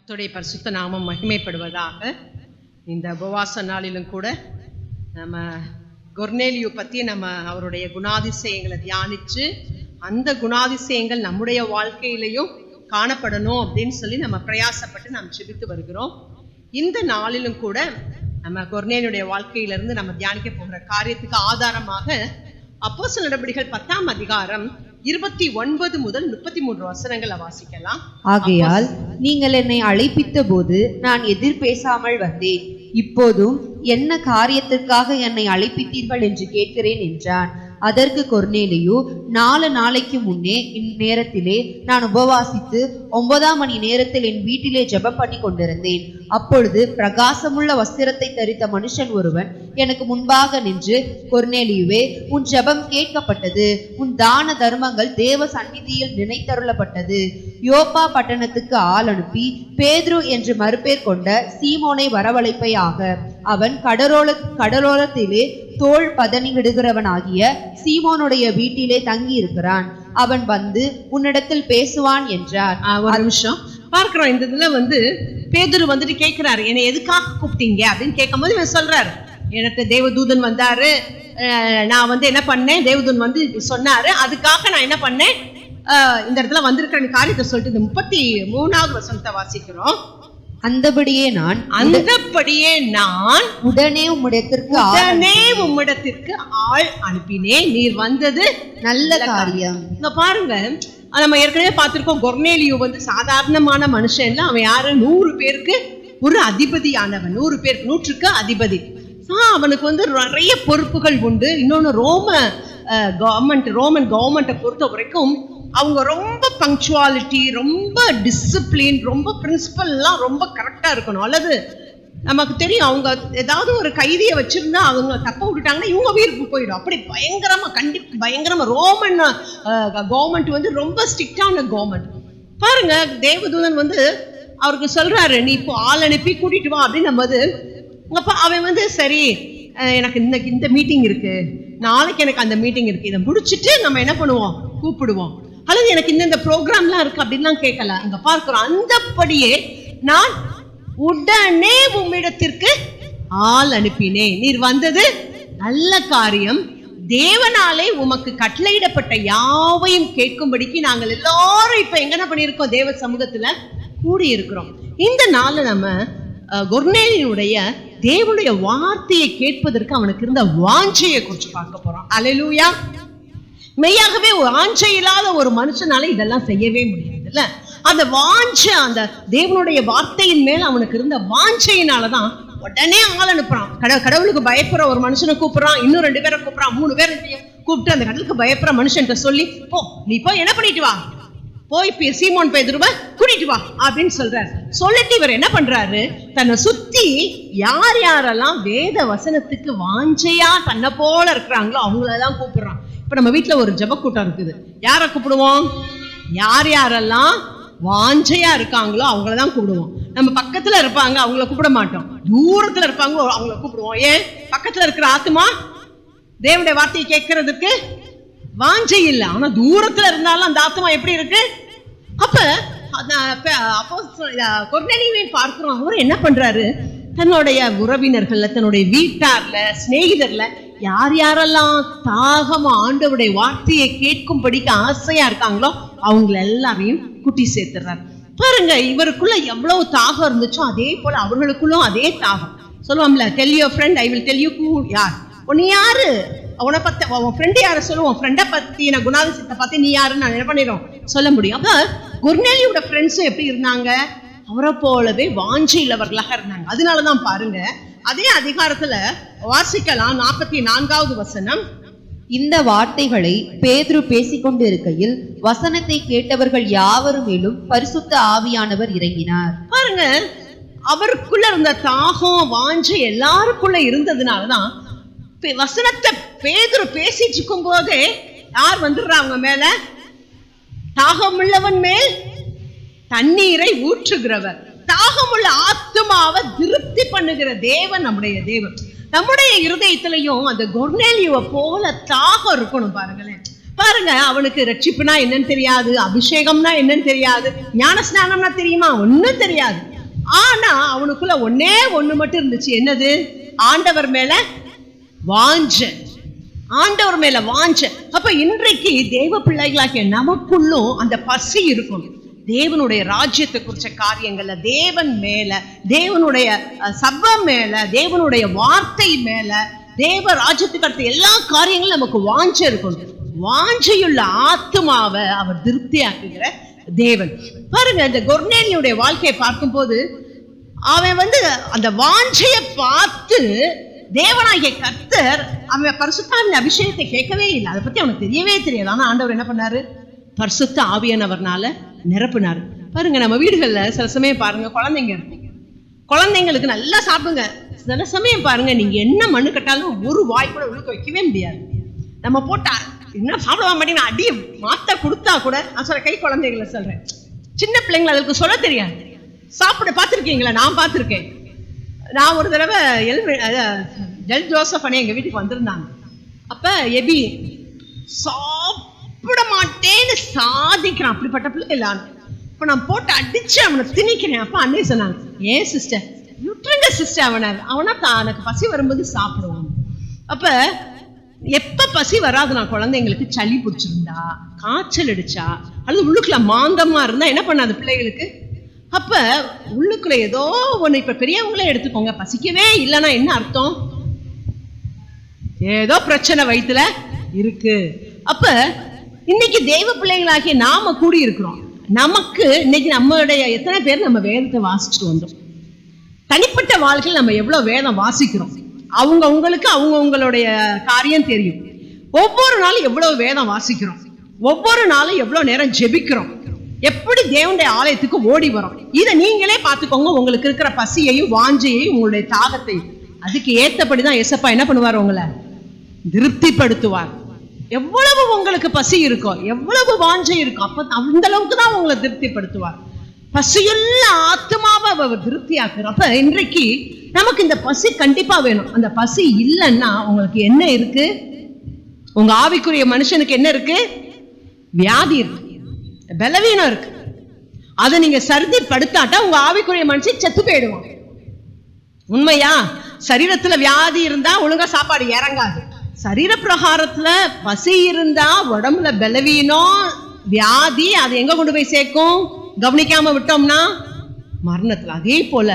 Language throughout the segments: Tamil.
கர்த்தருடைய பரிசுத்த நாமம் மகிமைப்படுவதாக. இந்த உபவாச நாளிலும் கூட நம்ம கொர்நேலியு பற்றி நம்ம அவருடைய குணாதிசயங்களை தியானித்து அந்த குணாதிசயங்கள் நம்முடைய வாழ்க்கையிலையும் காணப்படணும் அப்படின்னு சொல்லி நம்ம பிரயாசப்பட்டு நாம் ஜெபித்து வருகிறோம். இந்த நாளிலும் கூட நம்ம கொர்நேலியுடைய வாழ்க்கையிலிருந்து நம்ம தியானிக்க போகிற காரியத்துக்கு ஆதாரமாக அப்போஸ்தலர் நடபடிகள் 10ஆம் அதிகாரம் 29 முதல் 33 வசனங்களை வாசிக்கலாம். ஆகையால் நீங்கள் என்னை அழைப்பித்த போது நான் எதிர் பேசாமல் வந்தேன். இப்போதும் என்ன காரியத்திற்காக என்னை அழைப்பித்தீர்கள் என்று கேட்கிறேன் என்றான். அதற்கு கொர்நேலியு, 4 நாளைக்கு முன்னே இந்நேரத்திலே நான் உபவாசித்து 9ஆம் மணி நேரத்தில் என் வீட்டிலே ஜெபம் பண்ணி கொண்டிருந்தேன். அப்பொழுது பிரகாசமுள்ள வஸ்திரத்தை தரித்த மனுஷன் ஒருவன் எனக்கு முன்பாக நின்று, கொர்நேலியுவே, உன் ஜெபம் கேட்கப்பட்டது, உன் தான தர்மங்கள் தேவ சந்நிதியில் நினைத்தருளப்பட்டது. யோப்பா பட்டணத்துக்கு ஆள் அனுப்பி பேதுரு என்று மறுபேர் கொண்ட சீமோனை வரவழைப்பையாக. அவன் கடலோரத்திலே தோல் பதனி விடுகிறவனாகிய சீமோனுடைய வீட்டிலே தங்கி இருக்கிறான். அவன் வந்து உன்னிடத்தில் பேசுவான் என்றார். ஒரு நிமிஷம் பார்க்கிறோம். இந்த இதுல பேதுரு வந்துட்டு கேட்கிறாரு, என்னை எதுக்காக கூப்பிட்டீங்க அப்படின்னு கேட்கும் போது இவன் சொல்றாரு, எனக்கு தேவதூதன் வந்தாரு, நான் என்ன பண்ணேன், தேவதூதன் வந்து சொன்னாரு, அதுக்காக நான் என்ன பண்ணேன், இந்த இடத்துல வந்திருக்கிற காரியத்தை சொல்லிட்டு இந்த 33வது வசனத்தை வாசிக்கிறோம். அந்தபடியே நான் உடனே உம்மிடத்திற்கு ஆள் அனுப்பினேன். நீர் வந்தது நல்ல காரியம். இங்க பாருங்க, நம்ம ஏற்கனவே பார்த்திருக்கோம். கொர்நேலியு சாதாரணமான மனுஷன் இல்ல, அவன் யாரு, 100 பேருக்கு ஒரு அதிபதியானவன். 100 பேருக்கு 100க்கு அதிபதி. அவனுக்கு நிறைய பொறுப்புகள் உண்டு. இன்னொன்னு ரோமன் கவர்மெண்ட்டை பொறுத்த வரைக்கும் அவங்க ரொம்ப பங்க்சுவாலிட்டி, ரொம்ப டிசிப்ளின், ரொம்ப பிரின்சிபல் எல்லாம் ரொம்ப கரெக்டா இருக்கணும். அல்லது நமக்கு தெரியும், அவங்க ஏதாவது ஒரு கைதியை வச்சிருந்தா அவங்க தப்ப விட்டுட்டாங்கன்னா இவங்க உயிருக்கு போயிடும். அப்படி பயங்கரமா ரோமன் கவர்மெண்ட் ரொம்ப ஸ்ட்ரிக்டான கவர்மெண்ட். பாருங்க, தேவதூதன் அவருக்கு சொல்றாரு, நீ இப்போ ஆள் அனுப்பி கூட்டிட்டு வா அப்படின்னு. அவன் சரி, எனக்கு இன்னைக்கு இந்த மீட்டிங் இருக்கு, நாளைக்கு எனக்கு அந்த மீட்டிங் இருக்கு, இதை முடிச்சுட்டு நம்ம என்ன பண்ணுவோம், கூப்பிடுவோம், அல்லது எனக்கு இந்த ப்ரோக்ராம்லாம் இருக்கு அப்படின்லாம் கேட்கல. அங்க பார்க்கிறோம், அந்தபடியே நான் உடனே உம்மிடத்திற்கு ஆள் அனுப்பினேன். நீர் வந்தது நல்ல காரியம். தேவனாலே உமக்கு கட்டளையிடப்பட்ட யாவையும் கேட்கும்படிக்கு நாங்கள் எல்லாரும் இப்ப எங்க பண்ணியிருக்கோம், தேவ சமூகத்துல கூடி இருக்கிறோம். இந்த நாள்ல நம்ம கொர்நேலியுடைய தேவனுடைய வார்த்தையை கேட்பதற்கு அவனுக்கு இருந்த வாஞ்சையை குறித்து பார்க்க போறோம். அல்லேலூயா. மெய்யாகவே வாஞ்சை இல்லாத ஒரு மனுஷனால இதெல்லாம் செய்யவே முடியாதுல்ல. அந்த வாஞ்சை, அந்த தேவனுடைய வார்த்தையின் மேல அவனுக்கு இருந்த வாஞ்சையினாலதான் உடனே ஆள் அனுப்புறான். கடவுளுக்கு பயப்படுற ஒரு மனுஷனை கூப்பிடுறான், இன்னும் 2 பேரை கூப்பிடுறான், 3 பேரை கூப்பிட்டு அந்த கடவுளுக்கு பயப்படுற மனுஷன் சொல்லி, போ நீ போய் என்ன பண்ணிட்டு வா, போய் சீமோன் பேதுருவ கூட்டிட்டு வா அப்படின்னு சொல்றாரு. சொல்லிட்டு இவர் என்ன பண்றாரு, தன்னை சுத்தி யார் யாரெல்லாம் வேத வசனத்துக்கு வாஞ்சையா தன்னை போல இருக்கிறாங்களோ அவங்களெல்லாம் கூப்பிடுறான். இப்ப நம்ம வீட்டுல ஒரு ஜெப கூட்டம் இருக்குது, யாரை கூப்பிடுவோம், யார் யாரெல்லாம் வாஞ்சையா இருக்காங்களோ அவங்களதான் கூப்பிடுவோம். நம்ம பக்கத்துல இருப்பாங்க அவங்கள கூப்பிட மாட்டோம், தூரத்துல இருப்பாங்க அவங்கள கூப்பிடுவோம். ஏன், பக்கத்துல இருக்கிற ஆத்மா தேவனுடைய வார்த்தையை கேட்கறதுக்கு வாஞ்சை இல்லை, ஆனா தூரத்துல இருந்தாலும் அந்த ஆத்மா எப்படி இருக்கு. அப்போ கொர்நேலியுவை பார்க்கிறோம். அவர் என்ன பண்றாரு, தன்னுடைய உறவினர்கள்ல, தன்னுடைய வீட்டார்ல, சிநேகிதர்ல யார் யாரெல்லாம் தாகமா ஆண்டவருடைய வார்த்தையை கேட்கும்படிக்கு ஆசையா இருக்காங்களோ அவங்கள எல்லாரையும் கூட்டி சேர்த்துறாரு. பாருங்க, இவருக்குள்ள எவ்வளவு தாகம் இருந்துச்சோ அதே போல அவர்களுக்குள்ளும் அதே தாகம். சொல்லுவோம்ல, tell your friend I will tell you who யார். உன்னை யாரு, அவனை பத்தி, உன் ஃப்ரெண்டு யாரை சொல்லுவோம், ஃப்ரெண்டை பத்தின குணாதிசயத்தை பத்தி நீ யாருன்னு நான் என்ன பண்ணிடும் சொல்ல முடியும். அப்ப கொர்நேலியோட ஃப்ரெண்ட்ஸும் எப்படி இருந்தாங்க, அவரை போலவே வாஞ்சை உள்ளவர்களாக இருந்தாங்க. அதனாலதான் பாருங்க, அதே அதிகாரத்துல வாசிக்கலாம், 44வது வசனம். இந்த வார்த்தைகளை பேதுரு பேசிக்கொண்டு இருக்கையில் வசனத்தை கேட்டவர்கள் யாவரும் மேலும் பரிசுத்த ஆவியானவர் இறங்கினார். பாருங்க, அவருக்குள்ள இருந்த தாகம் வாஞ்சை எல்லாருக்குள்ள இருந்ததுனாலதான் வசனத்தை பேதுரு பேசிட்டு இருக்கும் போதே யார் வந்துடுறாங்க மேல, தாகமுள்ளவன் மேல் தண்ணீரை ஊற்றுகிறவர். தாகமுள்ள ஆத்துமாவை திருப்தி பண்ணுகிற தேவன் நம்முடைய தேவன். நம்முடைய இருதயத்திலையும் அந்த கொர்நேலியுவை போல தாகம் இருக்கணும். பாருங்க, அவனுக்கு ரட்சிப்புனா என்னன்னு தெரியாது, அபிஷேகம்னா என்னன்னு தெரியாது, ஞான ஸ்நானம்னா தெரியுமா, ஒன்னும் தெரியாது. ஆனா அவனுக்குள்ள ஒண்ணு மட்டும் இருந்துச்சு. என்னது? ஆண்டவர் மேல வாஞ்ச. ஆண்டவர் மேல வாஞ்ச. அப்ப இன்றைக்கு தேவ பிள்ளைகளாகிய நமக்குள்ளும் அந்த பசி இருக்கும். தேவனுடைய ராஜ்யத்தை குறிச்ச காரியங்கள்ல, தேவன் மேல, தேவனுடைய சபை மேல, தேவனுடைய வார்த்தை மேல, தேவ ராஜ்யத்துக்கு அடுத்த எல்லா காரியங்களும் நமக்கு வாஞ்ச இருக்கணும். வாஞ்சையுள்ள ஆத்மாவை அவர் திருப்தியாக்குகிற தேவன். பாருங்க, இந்த கொர்நேலியுடைய வாழ்க்கையை பார்க்கும் போது அவன் அந்த வாஞ்சையை பார்த்து தேவனாகிய கர்த்தர் அவன் பரிசுத்தாவின் அபிஷேகத்தை கேட்கவே இல்லை. அதை பத்தி அவனுக்கு தெரியவே தெரியாது. ஆனா ஆண்டவர் என்ன பண்ணாரு? பரிசுத்த ஆவியானவர்னால நிரப்புனாரு. பாருங்க, நம்ம வீடுகள்ல சில சமயம் பாருங்க, குழந்தைங்க இருக்கும். குழந்தைங்களுக்கு நல்லா சாப்பிடுங்க. சில சமயம் பாருங்க, நீங்க என்ன மண்ணு கட்டாலும் ஒரு வாய் கூட உழுக்க வைக்கவே முடியாது. நம்ம போட்டா என்ன சாப்பிட மாட்டேங்க, அடியை மாத்த கொடுத்தா கூட, நான் சொல்ற கை குழந்தைகளை சொல்றேன், சின்ன பிள்ளைங்களை அதுக்கு சொல்ல தெரியாது. சாப்பிட பார்த்துருக்கீங்களா? நான் பார்த்துருக்கேன். நான் ஒரு தடவை ஜெல் ஜோசப் அண்ணே எங்க வீட்டுக்கு வந்திருந்தாங்க. அப்ப எபி சாப்பிட மாட்டேன்னு சாதிக்கிறான். அப்படிப்பட்ட பிள்ளை இல்லான்னு இப்ப நான் போட்டு அடிச்சு அவனை திணிக்கிறேன். அப்ப அண்ணே சொன்னாங்க, ஏன் சிஸ்டர் விட்டுருங்க சிஸ்டர், அவனா எனக்கு பசி வரும்போது சாப்பிடுவான். அப்ப எப்ப பசி வராது, நான் குழந்தைங்களுக்கு சளி பிடிச்சிருந்தா, காய்ச்சல் அடிச்சா, அல்லது உள்ளுக்குள்ள மாந்தமா இருந்தா என்ன பண்ணாது பிள்ளைகளுக்கு? அப்ப உள்ளுக்குள்ள ஏதோ ஒண்ணு, இப்ப பெரியவங்களே எடுத்துக்கோங்க, பசிக்கவே இல்லைன்னா என்ன அர்த்தம்? ஏதோ பிரச்சனை வயிற்றுல இருக்கு. அப்ப இன்னைக்கு தெய்வ பிள்ளைகளாகிய நாம கூடி இருக்கிறோம். நமக்கு இன்னைக்கு நம்மளுடைய எத்தனை பேர் நம்ம வேதத்தை வாசிச்சுட்டு வந்தோம்? தனிப்பட்ட வாழ்க்கையில் நம்ம எவ்வளவு வேதம் வாசிக்கிறோம்? அவங்களுக்கு அவங்களுடைய காரியம் தெரியும். ஒவ்வொரு நாளும் எவ்வளவு வேதம் வாசிக்கிறோம், ஒவ்வொரு நாளும் எவ்வளவு நேரம் ஜெபிக்கிறோம், எப்படி தேவனுடைய ஆலயத்துக்கு ஓடி வரும். இதை நீங்களே பார்த்துக்கோங்க. உங்களுக்கு இருக்கிற பசியையும் வாஞ்சையையும் உங்களுடைய தாகத்தையும் அதுக்கு ஏத்தபடிதான் ஏசப்பா என்ன பண்ணுவார்? உங்களை திருப்திப்படுத்துவார். எவ்வளவு உங்களுக்கு பசி இருக்கோ, எவ்வளவு வாஞ்சை இருக்கோ, அப்ப அந்த அளவுக்கு தான் உங்களை திருப்திப்படுத்துவார். பசியுள்ள ஆத்மாவை அவர் திருப்தியாக்குறார். அப்ப இன்றைக்கு நமக்கு இந்த பசி கண்டிப்பா வேணும். அந்த பசி இல்லைன்னா உங்களுக்கு என்ன இருக்கு? உங்க ஆவிக்குரிய மனுஷனுக்கு என்ன இருக்கு? வியாதி இருக்கு, பலவீனம் இருக்கு. அதை நீங்க சருதி படுத்தாட்டா உங்க ஆவிக்குரிய மனுஷன் செத்து போயிடுவான். உண்மையா? சரீரத்துல வியாதி இருந்தா ஒழுங்கா சாப்பாடு இறங்காது. சரீர பிரகாரத்துல பசி இருந்தா உடம்புல பலவீனம், வியாதி, அது எங்க கொண்டு போய் சேர்க்கும்? கவனிக்காம விட்டோம்னா மரணத்துல. அதே போல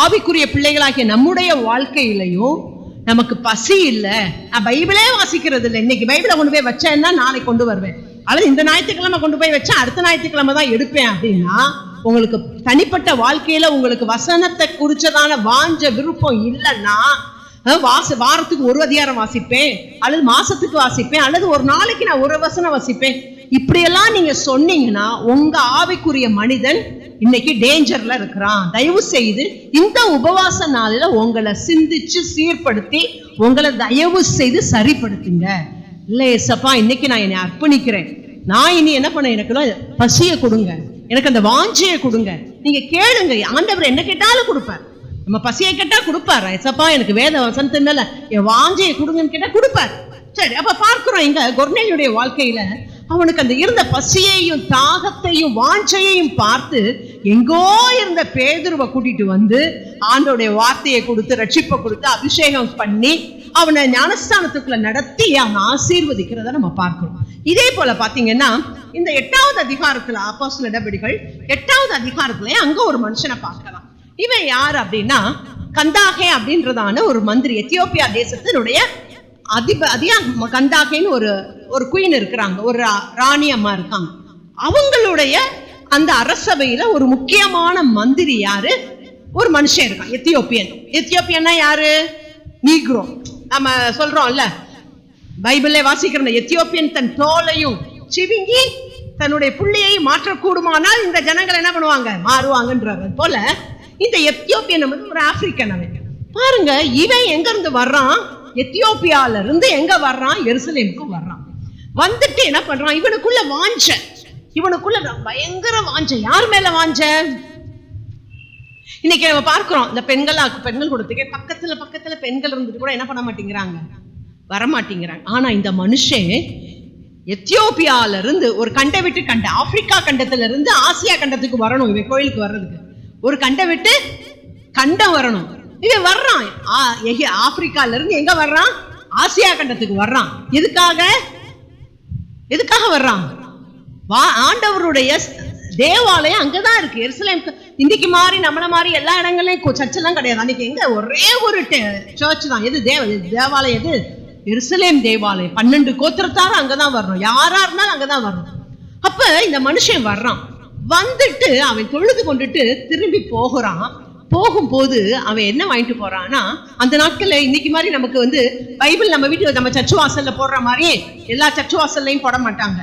ஆவிக்குரிய பிள்ளைகளாகிய நம்முடைய வாழ்க்கையிலையும் நமக்கு பசி இல்லை. நான் பைபிளே வாசிக்கிறது இல்லை. இன்னைக்கு பைபிளை கொண்டு போய் வச்சேன்னா நாளைக்கு கொண்டு வருவேன், அல்லது இந்த ஞாயிற்றுக்கிழமை கொண்டு போய் வச்சா அடுத்த ஞாயிற்றுக்கிழமை தான் எடுப்பேன் அப்படின்னா, உங்களுக்கு தனிப்பட்ட வாழ்க்கையில உங்களுக்கு வசனத்தை குறிச்சதான வாஞ்ச விருப்பம் இல்லைன்னா, வாரத்துக்கு ஒரு அதிகாரம் வாசிப்பேன், அல்லது மாசத்துக்கு வாசிப்பேன், அல்லது ஒரு நாளைக்கு நான் ஒரு வசனம் வாசிப்பேன், இப்படியெல்லாம் நீங்க சொன்னீங்கன்னா உங்க ஆவிக்குரிய மனிதன் இன்னைக்கு டேஞ்சர்ல இருக்கிறான். தயவு செய்து இந்த உபவாச நாளில உங்களை சிந்திச்சு சீர்படுத்தி உங்களை தயவு செய்து சரிப்படுத்துங்க. இல்ல ஏசப்பா, இன்னைக்கு நான் என்னை அர்ப்பணிக்கிறேன், நான் இனி என்ன பண்ண, எனக்கு பசியை கொடுங்க, எனக்கு அந்த வாஞ்சையை கொடுங்க. நீங்க கேளுங்க, ஆண்டவர் என்ன கேட்டாலும் கொடுப்பார். நம்ம பசியை கேட்டா கொடுப்பாரு. ஏசப்பா எனக்கு வேத வசனத்தின் மேல என் வாஞ்சையை கொடுங்கன்னு கேட்டா கொடுப்பாரு. சரி, அப்ப பார்க்கிறோம் இங்க கொர்நேலியுடைய வாழ்க்கையில அவனுக்கு அந்த இருந்த பசியையும் தாகத்தையும் வாஞ்சையையும் பார்த்து எங்கோ இருந்த பேதுருவை கூட்டிட்டு வந்து ஆண்டோடைய வார்த்தையை கொடுத்து ரட்சிப்பை கொடுத்து அபிஷேகம் பண்ணி அவனை ஞானஸ்தானத்துக்குள்ள நடத்தி அவனை ஆசீர்வதிக்கிறத நம்ம பார்க்கிறோம். இதே போல பாத்தீங்கன்னா இந்த 8வது அதிகாரத்துல, அப்போஸ்தலர் நடபடிகள் 8வது அதிகாரத்துல அங்க ஒரு மனுஷனை பார்க்கலாம். இவன் யார் அப்படின்னா, கந்தாகே அப்படின்றதான ஒரு மந்திரி, எத்தியோப்பியா தேசத்தினுடைய கந்தாகேன்னு ஒரு குயின் இருக்கிறாங்க, ஒரு ராணி அம்மா இருக்காங்க. அவங்களுடைய அந்த அரசவையில ஒரு முக்கியமான மந்திரி யாரு? ஒரு மனுஷன் இருக்கான், எத்தியோப்பியன். எத்தியோப்பியன்னா யாரு? நீக்ரோ. நம்ம சொல்றோம்ல, பைபிள்ல வாசிக்கிற எத்தியோப்பியன் தன் தோலையும் சிவிங்கி தன்னுடைய புள்ளியையும் மாற்றக்கூடுமானால் இந்த ஜனங்கள் என்ன பண்ணுவாங்க? மாறுவாங்கன்றாங்க. போல இந்த எத்தியோப்பியன் ஒரு ஆப்பிரிக்கன். அவன் பாருங்க, இவன் எங்க இருந்து வர்றான்? எத்தியோப்பியால இருந்து எங்க வர்றான்? எருசலேமுக்கு வர்றான். வந்துட்டு என்ன பண்றான்? இவனுக்குள்ள வாஞ்ச, இவனுக்குள்ள பயங்கர வாஞ்ச. யார் மேல வாஞ்ச? இன்னைக்கு நம்ம பார்க்கிறோம், இந்த பெண்கள் கொடுத்துக்க பக்கத்துல பெண்கள் இருந்துட்டு கூட என்ன பண்ண மாட்டேங்கிறாங்க, வரமாட்டேங்கிறாங்க. ஆனா இந்த மனுஷன் எத்தியோப்பியால இருந்து ஒரு கண்டை விட்டு கண்டை, ஆப்பிரிக்கா கண்டத்துல இருந்து ஆசியா கண்டத்துக்கு வரணும் இவன் கோயிலுக்கு வர்றதுக்கு. ஒரு கண்டை விட்டு கண்டம் வரணும். இவன் வர்றான் ஆப்பிரிக்கால இருந்து எங்க வர்றான்? ஆசியா கண்டத்துக்கு வர்றான். எதுக்காக வர்றான்? ஆண்டவருடைய தேவாலயம் அங்கதான் இருக்கு, எருசலேம். இன்னைக்கு மாதிரி நம்மள மாதிரி எல்லா இடங்களையும் சர்ச் எல்லாம் கிடையாது. அன்னைக்கு எங்க ஒரே ஒரு சர்ச் தான். எது தேவாலயம்? எது? எருசலேம் தேவாலயம். 12 கோத்திரத்தாரும் அங்கதான் வரணும். யாரா இருந்தாலும் அங்கதான் வரணும். அப்ப இந்த மனுஷன் வர்றான். வந்துட்டு அவன் தொழுது கொண்டுட்டு திரும்பி போகிறான். போகும்போது அவன் என்ன வாங்கிட்டு போறான்னா, அந்த நாட்கள்ல இன்னைக்கு மாதிரி நமக்கு பைபிள் நம்ம வீட்டுல நம்ம சர்ச் வாசல்ல போடுற மாதிரி எல்லா சர்ச் வாசல்லையும் போட மாட்டாங்க.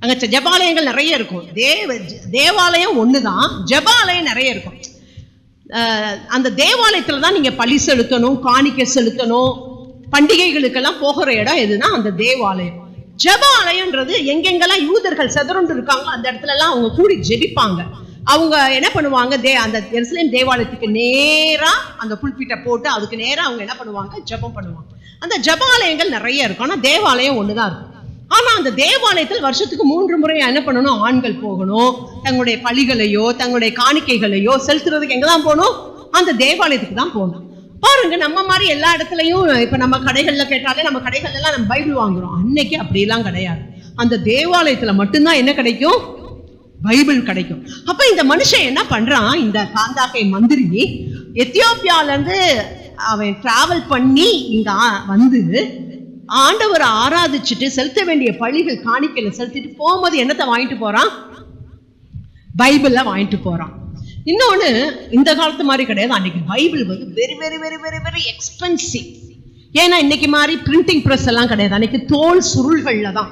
அங்க ஜெபாலயங்கள் நிறைய இருக்கும். தேவாலயம் ஒண்ணுதான், ஜெபாலயம் நிறைய இருக்கும். அந்த தேவாலயத்துலதான் நீங்க பலி செலுத்தணும், காணிக்கை செலுத்தணும். பண்டிகைகளுக்கெல்லாம் போகிற இடம் எதுனா அந்த தேவாலயம். ஜெபாலயம்ன்றது எங்கெங்கெல்லாம் யூதர்கள் செதறுண்டு இருக்காங்களோ அந்த இடத்துல எல்லாம் அவங்க கூடி ஜெபிப்பாங்க. அவங்க என்ன பண்ணுவாங்க, அந்த எருசலேம் தேவாலயத்துக்கு நேரா அந்த புல்பீட்டை போட்டு அதுக்கு நேரா அவங்க என்ன பண்ணுவாங்க, ஜெபம் பண்ணுவாங்க. அந்த ஜெபாலயங்கள் நிறைய இருக்கும். ஆனா தேவாலயம் ஒண்ணுதான் இருக்கும். ஆனா அந்த தேவாலயத்தில் வருஷத்துக்கு 3 முறை என்ன பண்ணணும், ஆண்கள் போகணும். தங்களுடைய பலிகளையோ தங்களுடைய காணிக்கைகளையோ செலுத்துறதுக்கு எங்கதான் போகணும், அந்த தேவாலயத்துக்கு தான் போகணும். பாருங்க, நம்ம மாதிரி எல்லா இடத்துலயும் இப்ப நம்ம கடைகள்ல கேட்டாலே நம்ம கடைகள் எல்லாம் நம்ம பைபிள் வாங்குறோம். அன்னைக்கு அப்படி எல்லாம் கிடையாது. அந்த தேவாலயத்துல மட்டும்தான் என்ன கிடைக்கும், பைபிள் கிடைக்கும். அப்ப இந்த மனுஷன் என்ன பண்றான், இந்த காந்தாகை மந்திரி எத்தியோப்பியால இருந்து அவன் டிராவல் பண்ணி இங்க வந்து ஆண்டவரை ஆராதிச்சுட்டு செலுத்த வேண்டிய பலிகள் காணிக்கையில செலுத்திட்டு போகும்போது என்னத்தை வாங்கிட்டு போறான், பைபிள்ல வாங்கிட்டு போறான். இன்னொன்னு, இந்த காலத்து மாதிரி கிடையாது. அன்னைக்கு Bible very very very very very expensive. ஏன்னா இன்னைக்கு மாதிரி பிரிண்டிங் பிரஸ் எல்லாம் கிடையாது. அன்னைக்கு தோல் சுருள்கள்ல தான்.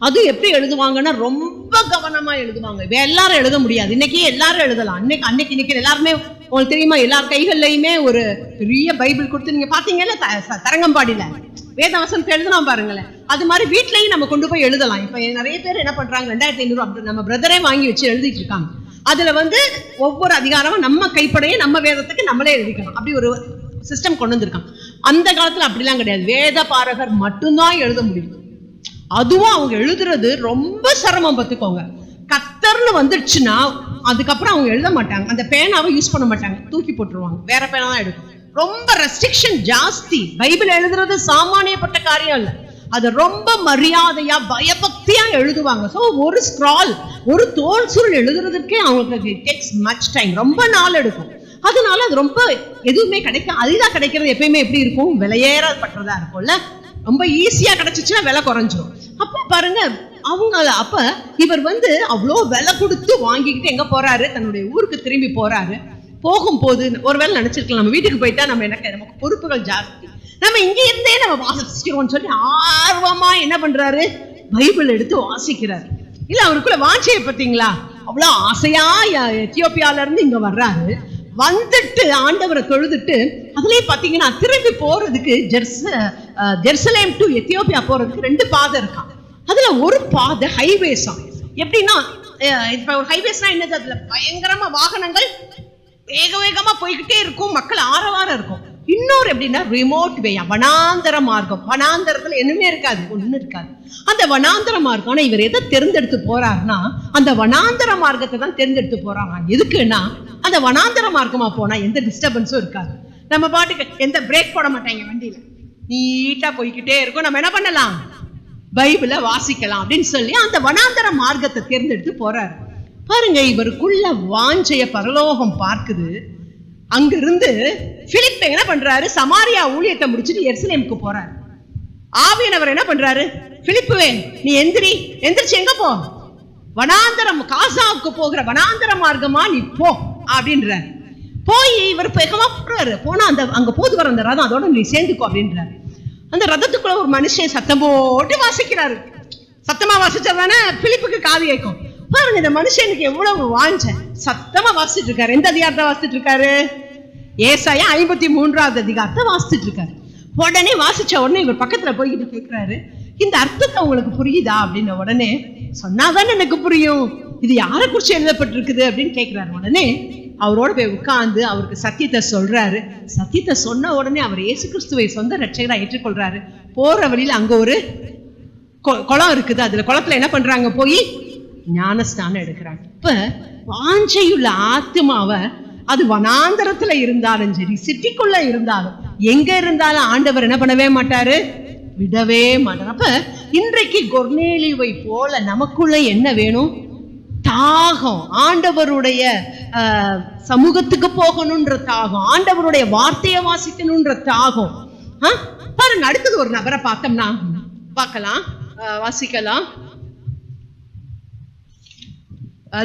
அது எப்படி எழுதுவாங்கன்னா ரொம்ப கவனமா எழுதுவாங்க. எல்லாரும் எழுத முடியாது. இன்னைக்கு எல்லாரும் எழுதலாம். அன்னைக்கு எல்லாருமே உங்களுக்கு தெரியுமா, எல்லார் கைகள்லயுமே ஒரு பெரிய பைபிள் கொடுத்து நீங்க பாத்தீங்கல்ல தரங்கம்பாடியில வேதவசனத்தை எழுதலாம் பாருங்களேன். அது மாதிரி வீட்லயும் நம்ம கொண்டு போய் எழுதலாம். இப்ப நிறைய பேர் என்ன பண்றாங்க, 2500 நம்ம பிரதரே வாங்கி வச்சு எழுதிட்டு இருக்காங்க. அதுல ஒவ்வொரு அதிகாரமும் நம்ம கைப்படையே நம்ம வேதத்துக்கு நம்மளே எழுதிக்கணும். அப்படி ஒரு சிஸ்டம் கொண்டு வந்திருக்காங்க. அந்த காலத்துல அப்படிலாம் கிடையாது. வேத பாரகர் மட்டும்தான் எழுத முடியும். அதுவும் அவங்க எழுதுறது ரொம்ப சிரமம். பார்த்துக்கோங்க, கத்தர்னு வந்துடுச்சுன்னா அதுக்கப்புறம் அவங்க எழுத மாட்டாங்க. அந்த பேனாவை யூஸ் பண்ண மாட்டாங்க, தூக்கி போட்டுருவாங்க, வேற பேனா தான் எடுக்கும். ரொம்ப ரெஸ்ட்ரிக்ஷன் ஜாஸ்தி. பைபிள் எழுதுறது சாமானியப்பட்ட காரியம் இல்ல. அது ரொம்ப மரியாதையா பயபக்தியா எழுதுவாங்க. ஸோ ஒரு ஸ்க்ரால், ஒரு தோல் சுருள் எழுதுறதுக்கே அவங்களுக்கு டேக்ஸ் மச் டைம், ரொம்ப நாள் எடுக்கும். அதனால அது ரொம்ப எதுவுமே கிடைக்கும். அதுதான் கிடைக்கிறது எப்பயுமே எப்படி இருக்கும், விலையேறப்பட்டதா இருக்கும்ல. ரொம்ப ஈஸியா கிடைச்சிச்சுன்னா விலை குறைஞ்சிரும். அப்ப பாருங்க, அப்ப இவர் அவ்வளோ விலை கொடுத்து வாங்கிக்கிட்டு எங்க போறாரு, தன்னுடைய ஊருக்கு திரும்பி போறாரு. போகும்போது ஒருவேளை நினைச்சிருக்கலாம், நம்ம வீட்டுக்கு போயிட்டா நமக்கு பொறுப்புகள் ஜாஸ்தி, நம்ம இங்க இருந்தே நம்ம வாசிக்கிறோம்னு சொல்லி ஆர்வமா என்ன பண்றாரு, பைபிள் எடுத்து வாசிக்கிறாரு. இல்ல அவருக்குள்ள வாஞ்சையை பார்த்தீங்களா, அவ்வளவு ஆசையா எத்தியோப்பியால இருந்து இங்க வர்றாரு. வந்துட்டு ஆண்டவரை தொழுதுட்டு, அதுலயே பாத்தீங்கன்னா திரும்பி போறதுக்கு ஜெருசலேம் டு எத்தியோப்பியா போறதுக்கு 2 பாதை இருக்கான். அதுல ஒரு பாதை ஹைவேஸா. எப்படின்னா, இப்ப ஒரு ஹைவேஸ்னா என்னது, அதுல பயங்கரமா வாகனங்கள் வேக வேகமா போய்கிட்டே இருக்கும், மக்கள் ஆரவாரம் இருக்கும். இன்னொரு எப்படின்னா ரிமோட் வே, வனாந்தர மார்க்கம். வனாந்தரத்துல என்னமே இருக்காது, ஒண்ணு இருக்காது. அந்த வனாந்தர மார்க்கம். ஆனா இவர் எதை தேர்ந்தெடுத்து போறாருன்னா, அந்த வனாந்தர மார்க்கத்தை தான் தேர்ந்தெடுத்து போறாங்க. எதுக்குன்னா, அந்த வனாந்தர மார்க்கமா போனா எந்த டிஸ்டர்பன்ஸும் இருக்காது. நம்ம பாட்டுக்கு எந்த பிரேக் போட மாட்டாங்க, வண்டியில நீட்டா போய்கிட்டே இருக்கும். நம்ம என்ன பண்ணலாம், பைபிளை வாசிக்கலாம் அப்படின்னு சொல்லி அந்த வனாந்தர மார்க்கத்தை தேர்ந்தெடுத்து போறாரு. பாருங்க, இவருக்குள்ள வாஞ்சைய பரலோகம் பார்க்குது. அங்கிருந்து பிலிப் என்ன பண்றாரு, சமாரியா ஊழியத்தை முடிச்சுட்டு எருசலேமுக்கு போறாரு. ஆவியானவர் என்ன பண்றாரு, பிலிப்புவே நீ எந்திரிச்சு எங்க போ, வனாந்தரம் காசாவுக்கு போகிற வனாந்தர மார்க்கமா நீ போ அப்படின்றாரு. போய் இவர் வேகமா போறாரு. போனா அங்க போது வர அந்த ரதம், அதோட நீ சேர்ந்துக்கோ அப்படின்றாரு. அந்த ரதத்துக்குள்ள ஒரு மனுஷன் சத்தம் போட்டு வாசிக்கிறாரு. சத்தமா வாசிச்சாதானே பிலிப்புக்கு காது கேட்கும். பாருங்க, இந்த மனுஷனுக்கு எவ்வளவு வாஞ்ச, சத்தமா வாசிட்டு இருக்காரு. எந்த அதிகாரத்தை வாசிட்டு இருக்காரு, ஏசாயா 53வது அதிகாரத்தை வாசிச்சுட்டு இருக்காரு. உடனே வாசிச்ச உடனே இவர் பக்கத்துல போய்கிட்டு கேட்கிறாரு, இந்த அர்த்தத்தை உங்களுக்கு புரியுதா அப்படின்ன உடனே, சொன்னாதானே எனக்கு புரியும், இது யாரை குறிச்சு எழுதப்பட்டிருக்குது அப்படின்னு கேட்கிறாரு. உடனே அவரோட போய் உட்கார்ந்து அவருக்கு சத்தியத்தை சொல்றாரு. சத்தியத்தை சொன்ன உடனே அவர் இயேசு கிறிஸ்துவை சொந்த ரட்சகரா ஏற்றுக்கொள்றாரு. போற வழியில அங்க ஒரு குளம் இருக்குது. அதுல குளத்துல என்ன பண்றாங்க, போய் ஞானஸ்நானம் எடுக்கிறாங்க. இப்ப வாஞ்சையுள்ள ஆத்மாவை அது வனாந்தரத்துல இருந்தாலும் சரி, சிட்டிக்குள்ள இருந்தாலும், எங்க இருந்தாலும் ஆண்டவர் என்ன பண்ணவே மாட்டாரு, விடவே மாட்டார். அப்ப இன்றைக்கு கொர்நேலியுவை போல நமக்குள்ள என்ன வேணும்? தாகம், ஆண்டவருடைய சமூகத்துக்கு போகணும்ன்ற தாகம், ஆண்டவருடைய வார்த்தையை வாசிக்கணும்ன்ற தாகம். பாருங்க, அடுத்தது ஒரு நபரை பார்த்தோம்னா பார்க்கலாம், வாசிக்கலாம்.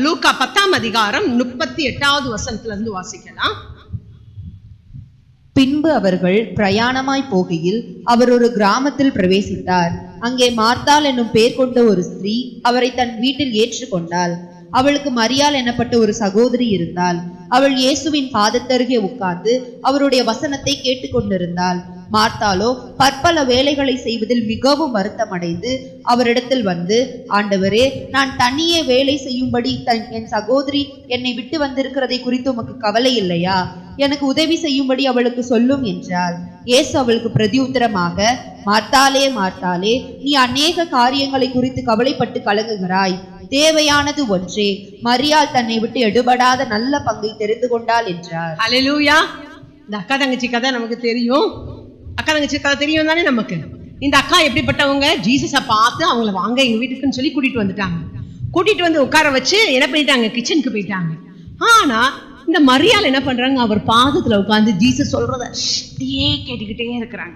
லூக்கா 10ஆம் அதிகாரம் 38வது வசனத்துல இருந்து வாசிக்கலாம். பின்பு அவர்கள் பிரயாணமாய் போகையில் அவர் ஒரு கிராமத்தில் பிரவேசித்தார். அங்கே மார்த்தாள் என்னும் பெயர் கொண்ட ஒரு ஸ்திரீ அவரை தன் வீட்டில் ஏற்றுக்கொண்டாள். அவளுக்கு மரியாள் எனப்பட்ட ஒரு சகோதரி இருந்தாள். அவள் இயேசுவின் பாதத்தருகே உட்கார்ந்து அவருடைய வசனத்தை கேட்டுக்கொண்டிருந்தாள். மார்த்தாளோ பற்பல வேலைகளை செய்வதில் மிகவும் வருத்தமடைந்து அவரிடத்தில் வந்து, ஆண்டவரே, நான் தனியே வேலை செய்யும்படி என் சகோதரி என்னை விட்டு வந்திருக்கிறதை குறித்து உமக்கு கவலை இல்லையா? எனக்கு உதவி செய்யும்படி அவளுக்கு சொல்லும் என்றாள். இயேசு அவளுக்கு பிரதியுத்தரமாக, மார்த்தாளே, மார்த்தாளே, நீ அநேக காரியங்களை குறித்து கவலைப்பட்டு கலங்குகிறாய். தேவையானது ஒன்றே. மரியாள் தன்னை விட்டு எடுபடாத நல்ல பங்கை தெரிந்து கொண்டாள் என்றார். ஹல்லேலூயா. இந்த அக்கா தங்கச்சி கதை நமக்கு தெரியும். அக்கா தங்கச்சி கதை தெரியும் தானே நமக்கு. இந்த அக்கா எப்படிப்பட்டவங்க? ஜீசஸை பார்த்து அவங்கள வாங்க எங்க வீட்டுக்குன்னு சொல்லி கூட்டிட்டு வந்துட்டாங்க. கூட்டிட்டு வந்து உட்கார வச்சு என்ன பண்ணிட்டாங்க? கிச்சனுக்கு போயிட்டாங்க. ஆனா இந்த மரியாள் என்ன பண்றாங்க? அவர் பாதத்துல உட்கார்ந்து ஜீசஸ் சொல்றத கேட்டுக்கிட்டே இருக்கிறாங்க.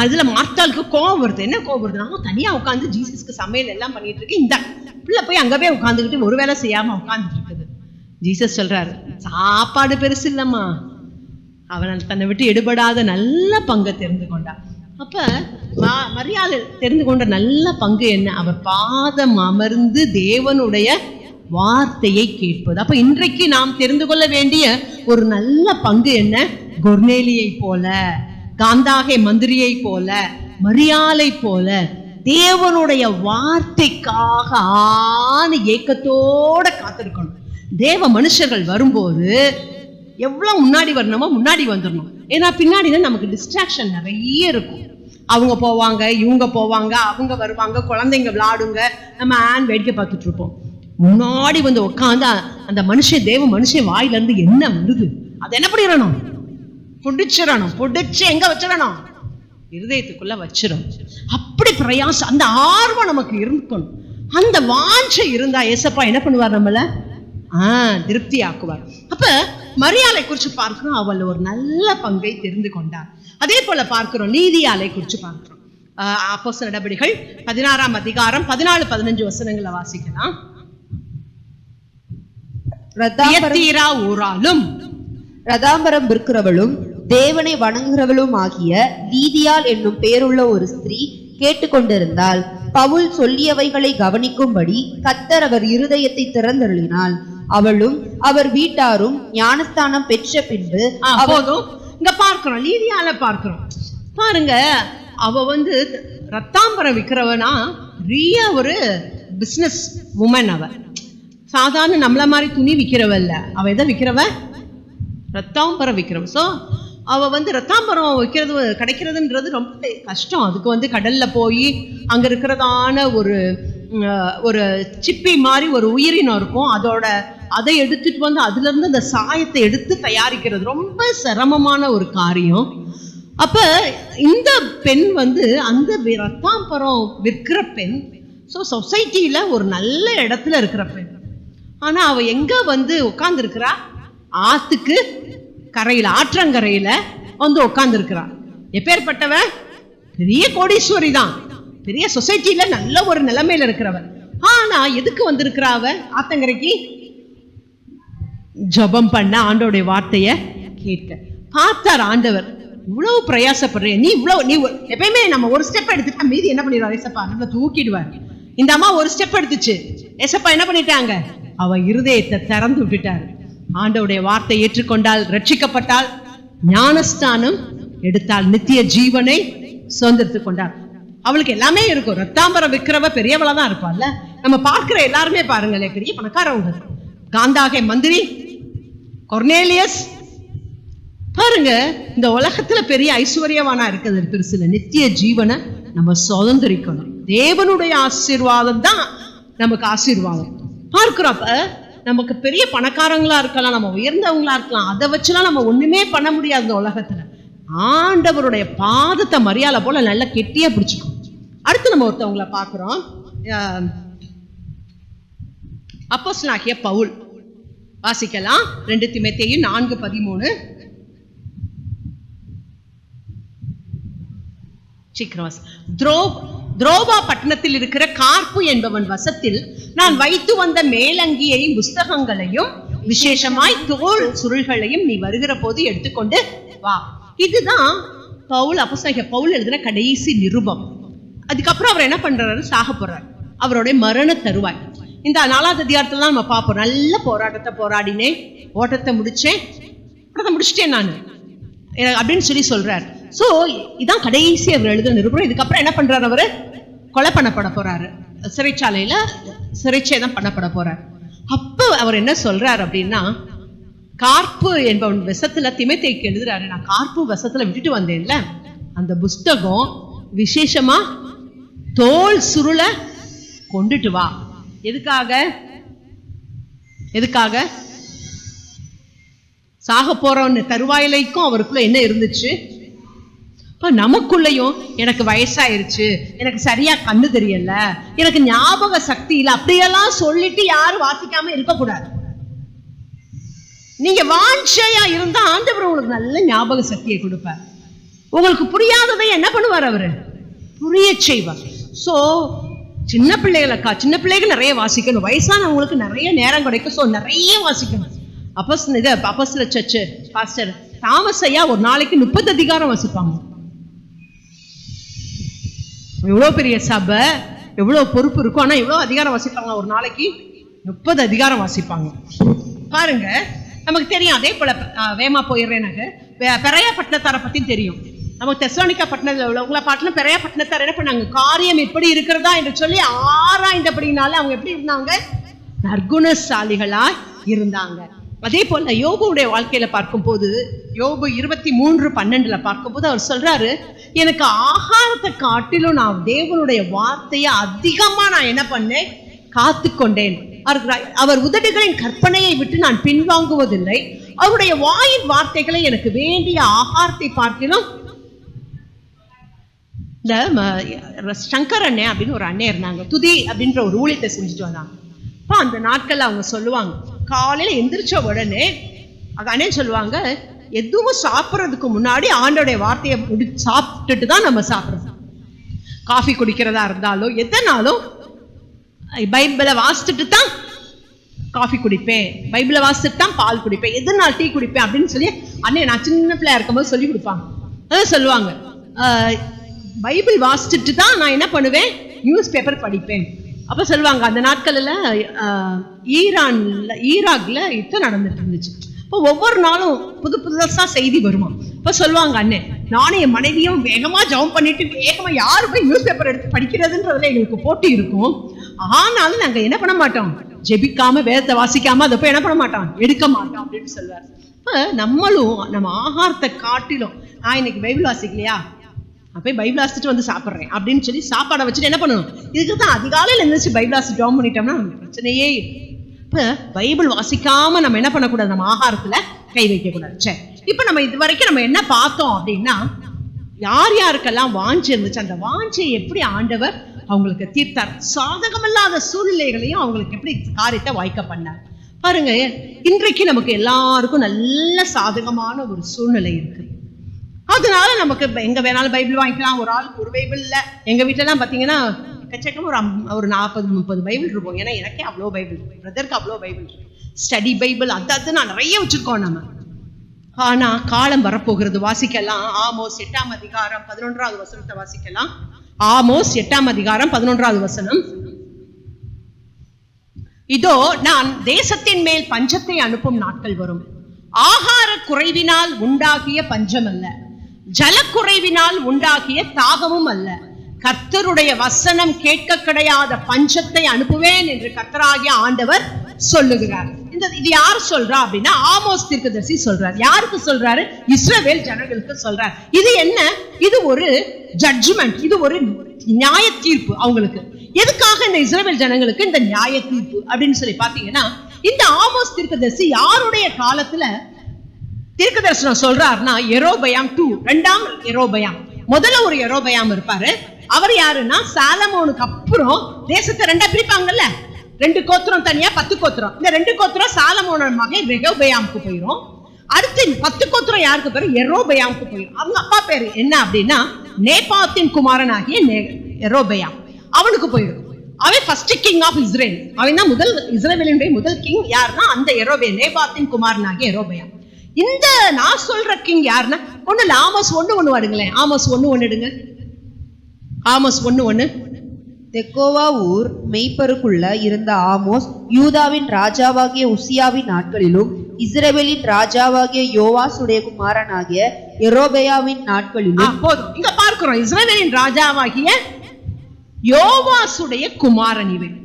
அதுல மார்த்தாளுக்கு கோபம் வருது. என்ன கோபம் வருது? நான் தனியா உட்காந்து ஜீசஸ்க்கு சமையல் எல்லாம் பண்ணிட்டு இருக்கேன், இந்த பிள்ளை போய் அங்கவே உட்காந்துக்கிட்டு ஒரு வேலை செய்யாம உட்காந்துட்டு இருக்குது. ஜீசஸ் சொல்றாரு, சாப்பாடு பெருசு இல்லம்மா, அவன் தன்னை விட்டு எடுபடாத நல்ல பங்கை தெரிந்து கொண்டான். அப்ப மரியாதை தெரிந்து கொண்ட நல்ல பங்கு என்ன? அவர் பாதம் அமர்ந்து தேவனுடைய வார்த்தையை கேட்பது. அப்ப இன்றைக்கு நாம் தெரிந்து கொள்ள வேண்டிய ஒரு நல்ல பங்கு என்ன? கொர்நேலியை போல, காந்தாகை மந்திரியை போல, மரியாளை போல தேவனுடைய வார்த்தைக்காக ஏக்கத்தோட காத்திருக்கணும். தேவ மனுஷர்கள் வரும்போது எவ்வளவு முன்னாடி வரணுமோ முன்னாடி வந்துடணும். ஏன்னா பின்னாடி நமக்கு டிஸ்ட்ராக்ஷன் நிறைய இருக்கும். அவங்க போவாங்க, இவங்க போவாங்க, அவங்க வருவாங்க, குழந்தைங்க விளையாடுங்க, நம்ம வேடிக்கை பார்த்துட்டு இருப்போம். முன்னாடி வந்து உட்காந்து அந்த மனுஷன், தேவ மனுஷன் வாயில இருந்து என்ன வருது அதை என்ன பண்ணிடணும்? புடிச்சிடணும். புடிச்சு எங்க வச்சிடணும்? இருதயத்துக்குள்ள வச்சிடணும். அப்படி பிரயாசம், அந்த ஆர்வம் நமக்கு இருக்கணும். அந்த வாஞ்சை இருந்தா ஏசப்பா என்ன பண்ணுவார்? நம்மள திருப்தி ஆக்குவார். அப்ப மரியாளை குறிச்சு பார்க்கிறோம், அவள் ஒரு நல்ல பங்கை தெரிந்து கொண்டார். அதே போல பார்க்கிறோம் நீதியாளை குறிச்சு பார்க்கிறோம். அப்போஸ்தலர் நடபடிகள் 16ஆம் அதிகாரம் 14-15 வசனங்களை வாசிக்கலாம். ரதாம்பரம் விற்கிறவளும் தேவனை வணங்குகிறவளும் ஆகிய லீதியாள் என்னும் பெயருள்ள ஒரு ஸ்திரீ கேட்டுக்கொண்டிருந்தாள். பவுல் சொல்லியவைகளை கவனிக்கும்படி கர்த்தர் அவர் இருதயத்தை திறந்தருளினாள். அவளும் அவர் வீட்டாரும் ஞானஸ்தானம் பெற்ற பின்பு இங்க பார்க்கிறோம், லீதியால பார்க்கிறோம். பாருங்க, அவ வந்து ரத்தாம்பரம் விற்கிறவனா, பெரிய ஒரு பிசினஸ் உமன். அவ சாதாரண நம்மள மாதிரி துணி விற்கிறவ இல்ல. அவ எதை விற்கிறவ? ரத்தாம்பரம் விற்கிறவ. சோ அவ வந்து ரத்தாம்பரம் வைக்கிறது கிடைக்கிறதுன்றது ரொம்ப கஷ்டம். அதுக்கு வந்து கடல்ல போய் அங்க இருக்கிறதான ஒரு சிப்பி மாதிரி ஒரு உயிரினம் இருக்கும், அதை எடுத்துட்டு வந்து அதுல இருந்து அந்த சாயத்தை எடுத்து தயாரிக்கிறது ரொம்ப சிரமமான ஒரு காரியம். அப்ப இந்த பெண் வந்து அந்த ரத்தாம்பரம் விற்கிற பெண். ஸோ சொசைட்டியில ஒரு நல்ல இடத்துல இருக்கிற பெண். ஆனா அவ எங்க வந்து உட்கார்ந்து இருக்கிறா? ஆத்துக்கு கரையில, ஆற்றங்கரையில வந்து உட்கார்ந்து இருக்கிறா. எப்பேற்பட்டவ? பெரிய கோடீஸ்வரி தான், பெரிய சொசைட்டில நல்ல ஒரு நிலைமையில இருக்கிறவ. ஆனா எதுக்கு வந்திருக்கிறாவ? ஆத்தங்கரைக்கு ஜபம் பண்ண, ஆண்டோடைய வார்த்தைய கேட்க. பார்த்தார் ஆண்டவர், இவ்வளவு பிரயாசப்படுறேன் நீ, நீ எப்பயுமே நம்ம ஒரு ஸ்டெப் எடுத்துட்டா மீதி என்ன பண்ணிடுவார்? ஏசப்பா நம்மள தூக்கிடுவார். இந்த அம்மா ஒரு ஸ்டெப் எடுத்துச்சு, ஏசப்பா என்ன பண்ணிட்டாங்க? அவ இருதயத்தை திறந்து விட்டுட்டாரு. ஆண்டவருடைய வார்த்தை ஏற்றுக்கொண்டால், ரட்சிக்கப்பட்டால், ஞானஸ்தானம் எடுத்தால், நித்திய ஜீவனை சுதந்திரத்துக் கொண்டார். அவளுக்கு எல்லாமே இருக்கும். ரத்தாம்பரம் விற்கிறவ பெரியவளா தான் இருப்பாள்ல. நம்ம பார்க்கிற எல்லாருமே பாருங்களேன் பெரிய பணக்காரவங்க. காந்தாகை மந்திரி, கொர்நேலியஸ், பாருங்க இந்த உலகத்துல பெரிய ஐஸ்வர்யவானா இருக்கிறது பெருசுல. நித்திய ஜீவனை நம்ம சுதந்திரிக்கணும். தேவனுடைய ஆசீர்வாதம் தான் நமக்கு ஆசீர்வாதம். பார்க்கிறப்ப நமக்கு பெரிய பணக்காரங்களா இருக்கலாம், நம்ம உயர்ந்தவங்களா இருக்கலாம், அதை வச்சுலாம் நம்ம ஒண்ணுமே பண்ண முடியாது இந்த உலகத்துல. ஆண்டவருடைய பாதத்தை மரியாதை போல நல்லா கெட்டியா பிடிச்சுக்கும். அடுத்து நம்ம ஒருத்தவங்களை பார்க்கிறோம். அப்போஸ்தலனாகிய பவுல். வாசிக்கலாம் 2 தீமோத்தேயு 4:13. துரோவா பட்டணத்தில் இருக்கிற கார்ப்பு என்பவன் வசத்தில் நான் வைத்து வந்த மேலங்கியையும் புஸ்தகங்களையும் விசேஷமாய் தோல் சுருள்களையும் நீ வருகிற போது எடுத்துக்கொண்டு வா. இதுதான் பவுல், அப்போஸ்தலனாகிய பவுல் எழுதின கடைசி நிருபம். அதுக்கப்புறம் அவர் என்ன பண்றாரு? சாக போறார். அவருடைய மரண தருவாய். இந்த 4ஆவது அதிகாரத்துல நம்ம பார்ப்போம். நல்ல போராட்டத்தை போராடினேன், ஓட்டத்தை முடிச்சிட்டேன் நான் அப்படின்னு சொல்லி சொல்றாரு. சோ இதான் கடைசி அவர் எழுத நிருபம். இதுக்கப்புறம் என்ன பண்றாரு? அவரு கொலை பண்ணப்பட போறாரு, சிறைச்சாலையில சிறைச்சேதம் பண்ணப்பட போறாரு. அப்ப அவர் என்ன சொல்றாரு அப்படின்னா, கார்ப்பு என்பவன் விஷத்துல தீமோத்தேயுக்கு எழுதுறாரு, நான் கார்ப்பு விஷத்துல விட்டுட்டு வந்தேன்ல, அந்த புஸ்தகம் விசேஷமா தோல் சுருளை கொண்டுட்டு வா. எதுக்காக? சாக போறவன் தருவாயிலைக்கும் அவருக்குள்ள என்ன இருந்துச்சு? நமக்குள்ளையும் எனக்கு வயசாயிருச்சு, எனக்கு சரியா கண்ணு தெரியல, எனக்கு ஞாபக சக்தி இல்லை, அப்படியெல்லாம் சொல்லிட்டு யாரும் வாசிக்காம இருக்கக்கூடாது. நீங்க வாஞ்சையா இருந்தா ஆண்டவர் உங்களுக்கு நல்ல ஞாபக சக்தியை கொடுப்பார். உங்களுக்கு புரியாததை என்ன பண்ணுவார்? அவரு புரிய செய்வார். சோ சின்ன பிள்ளைகள் நிறைய வாசிக்கணும், வயசானவங்களுக்கு நிறைய நேரம் கிடைக்கும். சோ நிறைய வாசிக்கணும். அப்போஸ்தல சர்ச் பாஸ்டர் தாமஸ் ஐயா ஒரு நாளைக்கு 30 அதிகாரம் வாசிப்பாங்க. எவ்வளவு பெரிய சபை, எவ்வளவு பொறுப்பு இருக்கும், ஆனா எவ்வளவு அதிகாரம் வாசிப்பாங்க? ஒரு நாளைக்கு 30 அதிகாரம் வாசிப்பாங்க. பாருங்க, நமக்கு தெரியும். அதே போல வேமா போயிடுறேன். பெரையா பட்டணத்தாரை பத்தி தெரியும். நமக்கு தெசலோனிக்கா பட்டணத்துல உள்ளவங்கள பாட்டிலும் பெரையா பட்டணத்தார் என்ன பண்ணாங்க? காரியம் எப்படி இருக்கிறதா என்று சொல்லி ஆராய்ந்தபடினால அவங்க எப்படி இருந்தாங்க? நற்குணசாலிகளா இருந்தாங்க. அதே போல யோபுடைய வாழ்க்கையில பார்க்கும் போது, யோபு 23:12 பார்க்கும் போது அவர் சொல்றாரு, எனக்கு ஆகாரத்தை காட்டிலும் நான் தேவனுடைய வார்த்தையை அதிகமா நான் என்ன பண்ணேன்? காத்து கொண்டேன். அவர் உதடுகளின் கற்பனையை விட்டு நான் பின்வாங்குவதில்லை. அவருடைய வாயின் வார்த்தைகளை எனக்கு வேண்டிய ஆகாரத்தை பார்க்கிலும். இந்த சங்கர் அண்ணே அப்படின்னு ஒரு அண்ணே இருந்தாங்க. துதி அப்படின்ற ஒரு ஊழியத்தை செஞ்சுட்டு வந்தாங்க. அந்த நாட்கள்ல அவங்க சொல்லுவாங்க, காலையில எந்திரிச்ச உடனே அண்ணே சொல்லுவாங்க, எதுவும் சாப்பிட்றதுக்கு முன்னாடி ஆண்டோடைய வார்த்தையை சாப்பிட்டுட்டு தான் நம்ம சாப்பிடுறோம். காஃபி குடிக்கிறதா இருந்தாலும் எதனாலும் பைபிளை வாசிச்சுட்டு தான் காஃபி குடிப்பேன், பைபிளை வாசிச்சுட்டு தான் பால் குடிப்பேன், எதனால் டீ குடிப்பேன் அப்படின்னு சொல்லி அண்ணே நான் சின்ன பிள்ளையா இருக்கும்போது சொல்லி கொடுப்பாங்க. அதான் சொல்லுவாங்க, பைபிள் வாசிச்சுட்டு தான் நான் என்ன பண்ணுவேன்? நியூஸ் பேப்பர் படிப்பேன். அப்ப சொல்லுவாங்க, அந்த நாட்கள்ல ஈராக்ல யுத்தம் நடந்துட்டு இருந்துச்சு. இப்போ ஒவ்வொரு நாளும் புதுசா செய்தி வருமா. இப்ப சொல்லுவாங்க, அண்ணே நானும் என் மனைவியும் வேகமா ஜெபம் பண்ணிட்டு வேகமா யாரு போய் நியூஸ் பேப்பர் எடுத்து படிக்கிறதுன்றதுல எங்களுக்கு போட்டி இருக்கும். ஆனாலும் நாங்க என்ன பண்ண மாட்டோம்? ஜெபிக்காம வேதத்தை வாசிக்காம அதை போய் என்ன பண்ண மாட்டோம்? எடுக்க மாட்டோம் அப்படின்னு சொல்லுவார். இப்ப நம்மளும் நம்ம ஆகாரத்தை காட்டிலும், நான் இன்னைக்கு பைபிள் வாசிக்கலையா, அப்போ பைபிள் வாசிச்சுட்டு வந்து சாப்பிட்றேன் அப்படின்னு சொல்லி சாப்பாடை வச்சுட்டு என்ன பண்ணணும்? இதுக்கு தான் அதிகாலையில் இருந்துச்சு பைபிள் வாசி ஜாம் பண்ணிட்டோம்னா நமக்கு பிரச்சனையே. இப்போ பைபிள் வாசிக்காம நம்ம என்ன பண்ணக்கூடாது? நம்ம ஆகாரத்துல கை வைக்கக்கூடாது. சரி, இப்போ நம்ம இது வரைக்கும் நம்ம என்ன பார்த்தோம் அப்படின்னா, யார் யாருக்கெல்லாம் வாஞ்சை இருந்துச்சு, அந்த வாஞ்சையை எப்படி ஆண்டவர் அவங்களுக்கு தீர்த்தார், சாதகமில்லாத சூழ்நிலைகளையும் அவங்களுக்கு எப்படி காரியத்தை வாய்க்க பண்ணார். பாருங்க, இன்றைக்கு நமக்கு எல்லாருக்கும் நல்ல சாதகமான ஒரு சூழ்நிலை இருக்கு. அதனால நமக்கு எங்க வேணாலும் பைபிள் வாங்கிக்கலாம். ஒரு ஆளுக்கு ஒரு பைபிள் இல்ல. எங்க வீட்டுல எல்லாம் பாத்தீங்கன்னா எக்கச்சக்கம் ஒரு 40-30 பைபிள் இருக்கும். ஏன்னா எனக்கே அவ்வளோ பைபிள், பிரதருக்கு அவ்வளோ பைபிள், ஸ்டடி பைபிள் அது நான் நிறைய வச்சிருக்கோம் நம்ம. ஆனா காலம் வரப்போகிறது. வாசிக்கலாம். ஆமோஸ் 8ஆம் அதிகாரம் 11வது வசனத்தை வாசிக்கலாம். ஆமோஸ் 8ஆம் அதிகாரம் 11வது வசனம். இதோ நான் தேசத்தின் மேல் பஞ்சத்தை அனுப்பும் நாட்கள் வரும். ஆகார குறைவினால் உண்டாகிய பஞ்சம் அல்ல, ஜலக்குறைவினால் உண்டாகிய தாகமும் அல்ல, கர்த்தருடைய வசனம் கேட்க கிடையாத பஞ்சத்தை அனுப்புவேன் என்று கர்த்தராகிய ஆண்டவர் சொல்லுகிறார். இது யார் சொல்றா அப்படின்னா, ஆமோஸ் தீர்க்கதரிசி சொல்றார். யாருக்கு சொல்றாரு? இஸ்ரவேல் ஜனங்களுக்கு சொல்றார். இது என்ன? இது ஒரு ஜட்ஜ்மெண்ட், இது ஒரு நியாய தீர்ப்பு அவங்களுக்கு. எதுக்காக இந்த இஸ்ரவேல் ஜனங்களுக்கு இந்த நியாய தீர்ப்பு அப்படின்னு சொல்லி பாத்தீங்கன்னா, இந்த ஆமோஸ் தீர்க்கதரிசி யாருடைய காலத்துல தீர்க்க தரிசனம் சொல்றாருன்னா யெரொபெயாம் 2, இரண்டாம் யெரொபெயாம். முதல்ல ஒரு யெரொபெயாம் இருப்பாரு. அவர் யாருன்னா சாலமோனுக்கு அப்புறம் தேசத்தை ரெண்டா பிரிப்பாங்கல்ல, 2 கோத்திரம் தனியா 10 கோத்திரம். இந்த 2 கோத்திரம் சாலமோனோட மகன் ரெகொபெயாமுக்கு போயிடும். அடுத்து 10 கோத்திரம் யாருக்கு பேரு? யெரொபெயாமுக்கு போயிடும். அவங்க அப்பா பேரு என்ன அப்படின்னா நேபாத்தின் குமாரன் ஆகிய யெரொபெயாம். அவனுக்கு போயிடும். அவன் ஃபர்ஸ்ட் கிங் ஆஃப் இஸ்ரேல். அவன் தான் முதல் இஸ்ரேலினுடைய முதல் கிங். யாருன்னா அந்த யெரொபெயாம், நேபாத்தின் குமாரன் ஆகிய யெரொபெயாம். இந்த நான் சொல்ற கிங் யாருன்னா ஒண்ணு இல்ல, ஆமோஸ் 1:1 வாடுங்களேன். ஆமோஸ் 1:1 எடுங்க. ஆமோஸ் 1:1. தெக்கோவா ஊர் மெய்ப்பருக்குள்ள இருந்த ஆமோஸ் யூதாவின் ராஜாவாகிய உசியாவின் நாட்களிலும் இஸ்ரவேலின் ராஜாவாகிய யோவாசுடைய குமாரனாகிய யெரொபெயாமின் நாட்களிலும். போதும், இங்க பார்க்கிறோம் இஸ்ரவேலின் ராஜாவாகிய யோவாசுடைய குமாரன் இவர்.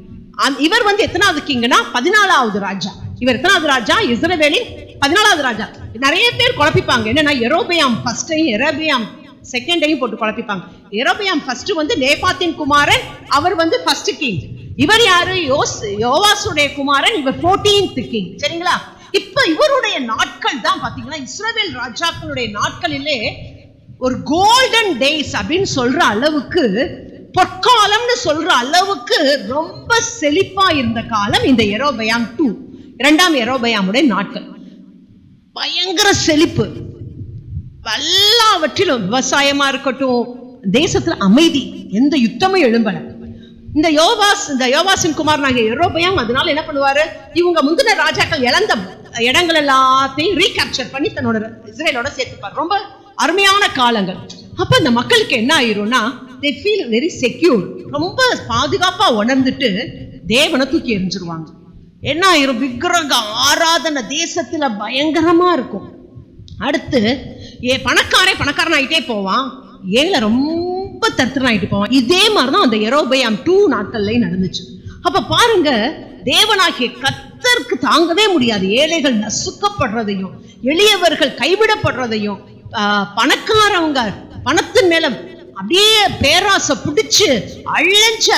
இவர் வந்து எத்தனாவது கிங்னா 14வது ராஜா. இவர் எத்தனாவது ராஜா? இஸ்ரவேலின் 14வது ராஜா. நிறைய பேர் குழப்பிப்பாங்க என்னன்னா யெரொபெயாம் ஃபர்ஸ்டையும் யெரொபெயாம் செகண்டையும் போட்டு குழப்பிப்பாங்க. யெரொபெயாம் ஃபர்ஸ்ட் வந்து நேபாத்தின் குமாரன், அவர் வந்து ஃபர்ஸ்ட் கிங். இவர் யாரு? யோவாசுடைய குமாரன், இவர் 14th கிங். சரிங்களா? இப்ப இவருடைய நாட்கள் தான் பாத்தீங்கன்னா இஸ்ரவேல் ராஜாக்களுடைய நாட்களிலே ஒரு கோல்டன் டேஸ் அப்படின்னு சொல்ற அளவுக்கு, பொற்காலம்னு சொல்ற அளவுக்கு ரொம்ப செழிப்பா இருந்த காலம் இந்த யெரொபெயாம் 2, இரண்டாம் யெரொபெயாமுடைய நாட்கள். பயங்கர செழிப்பு, எல்லாவற்றிலும் விவசாயமா இருக்கட்டும், தேசத்துல அமைதி, எந்த யுத்தமும் எழும்பல. இந்த யோவாசின் குமாரனாகிய யெரொபெயாம் அதனால என்ன பண்ணுவாரு, இவங்க முந்தின ராஜாக்கள் இழந்த இடங்கள் எல்லாத்தையும் ரீகேப்சர் பண்ணி தன்னோட இஸ்ரேலோட சேர்த்துப்பார். ரொம்ப அருமையான காலங்கள். அப்ப இந்த மக்களுக்கு என்ன ஆயிரும்னா they feel very secure, ரொம்ப பாதுகாப்பா உணர்ந்துட்டு தேவனை தூக்கி எறிஞ்சிருவாங்க. என்ன ஆயிரும்? விக்கிரக ஆராதனை தேசத்துல பயங்கரமா இருக்கும். அடுத்து பணக்காரன் ஆயிட்டே போவான், ஏழை ரொம்ப தரித்திரன் ஆயிட்டு போவான். இதே மாதிரிதான் அந்த யெரொபெயாம் 2 நாட்கள்ல நடந்துச்சு. அப்ப பாருங்க, தேவனாகிய கர்த்தருக்கு தாங்கவே முடியாது ஏழைகள் நசுக்கப்படுறதையும், எளியவர்கள் கைவிடப்படுறதையும், பணக்காரவங்க பணத்தின் மேல அப்படியே பேராசை பிடிச்சு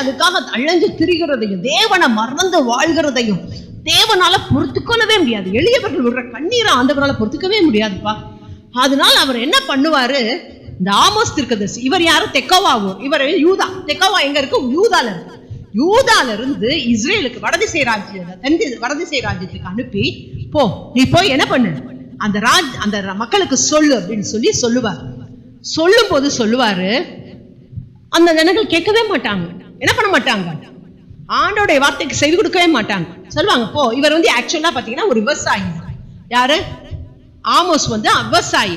அதுக்காக அழிஞ்சு திரிகிறதையும், தேவனை மறந்து வாழ்கிறதையும் தேவனால பொறுத்துக்கொள்ளவே முடியாது. எளியவர்கள் விடுற கண்ணீரை ஆண்டவரால பொறுத்துக்கவே முடியாதுப்பா. அதனால அவர் என்ன பண்ணுவாரு, இந்த ஆமோஸ் தீர்க்கதரிசி, இவர் யாரு? தெக்கோவா ஊர். இவர் யூதா. தெக்கோவா எங்க இருக்கு? யூதால இருக்கு. யூதால இருந்து இஸ்ரேலுக்கு வடதிசை ராஜ்யத்துக்கு அனுப்பி, போ நீ போய் என்ன பண்ணு, அந்த மக்களுக்கு சொல்லு அப்படின்னு சொல்லுவார். சொல்லும் போது சொல்லுவாரு, அந்த ஜனங்கள் கேட்கவே மாட்டாங்க. என்ன பண்ண மாட்டாங்க? ஆண்டோடைய வார்த்தைக்கு செவி கொடுக்கவே மாட்டாங்க. சொல்லுவாங்க போ. இவர் வந்து ஆக்சுவலா பாத்தீங்கன்னா ஒரு விவசாயி. யாரு? ஆமோஸ் வந்து விவசாயி.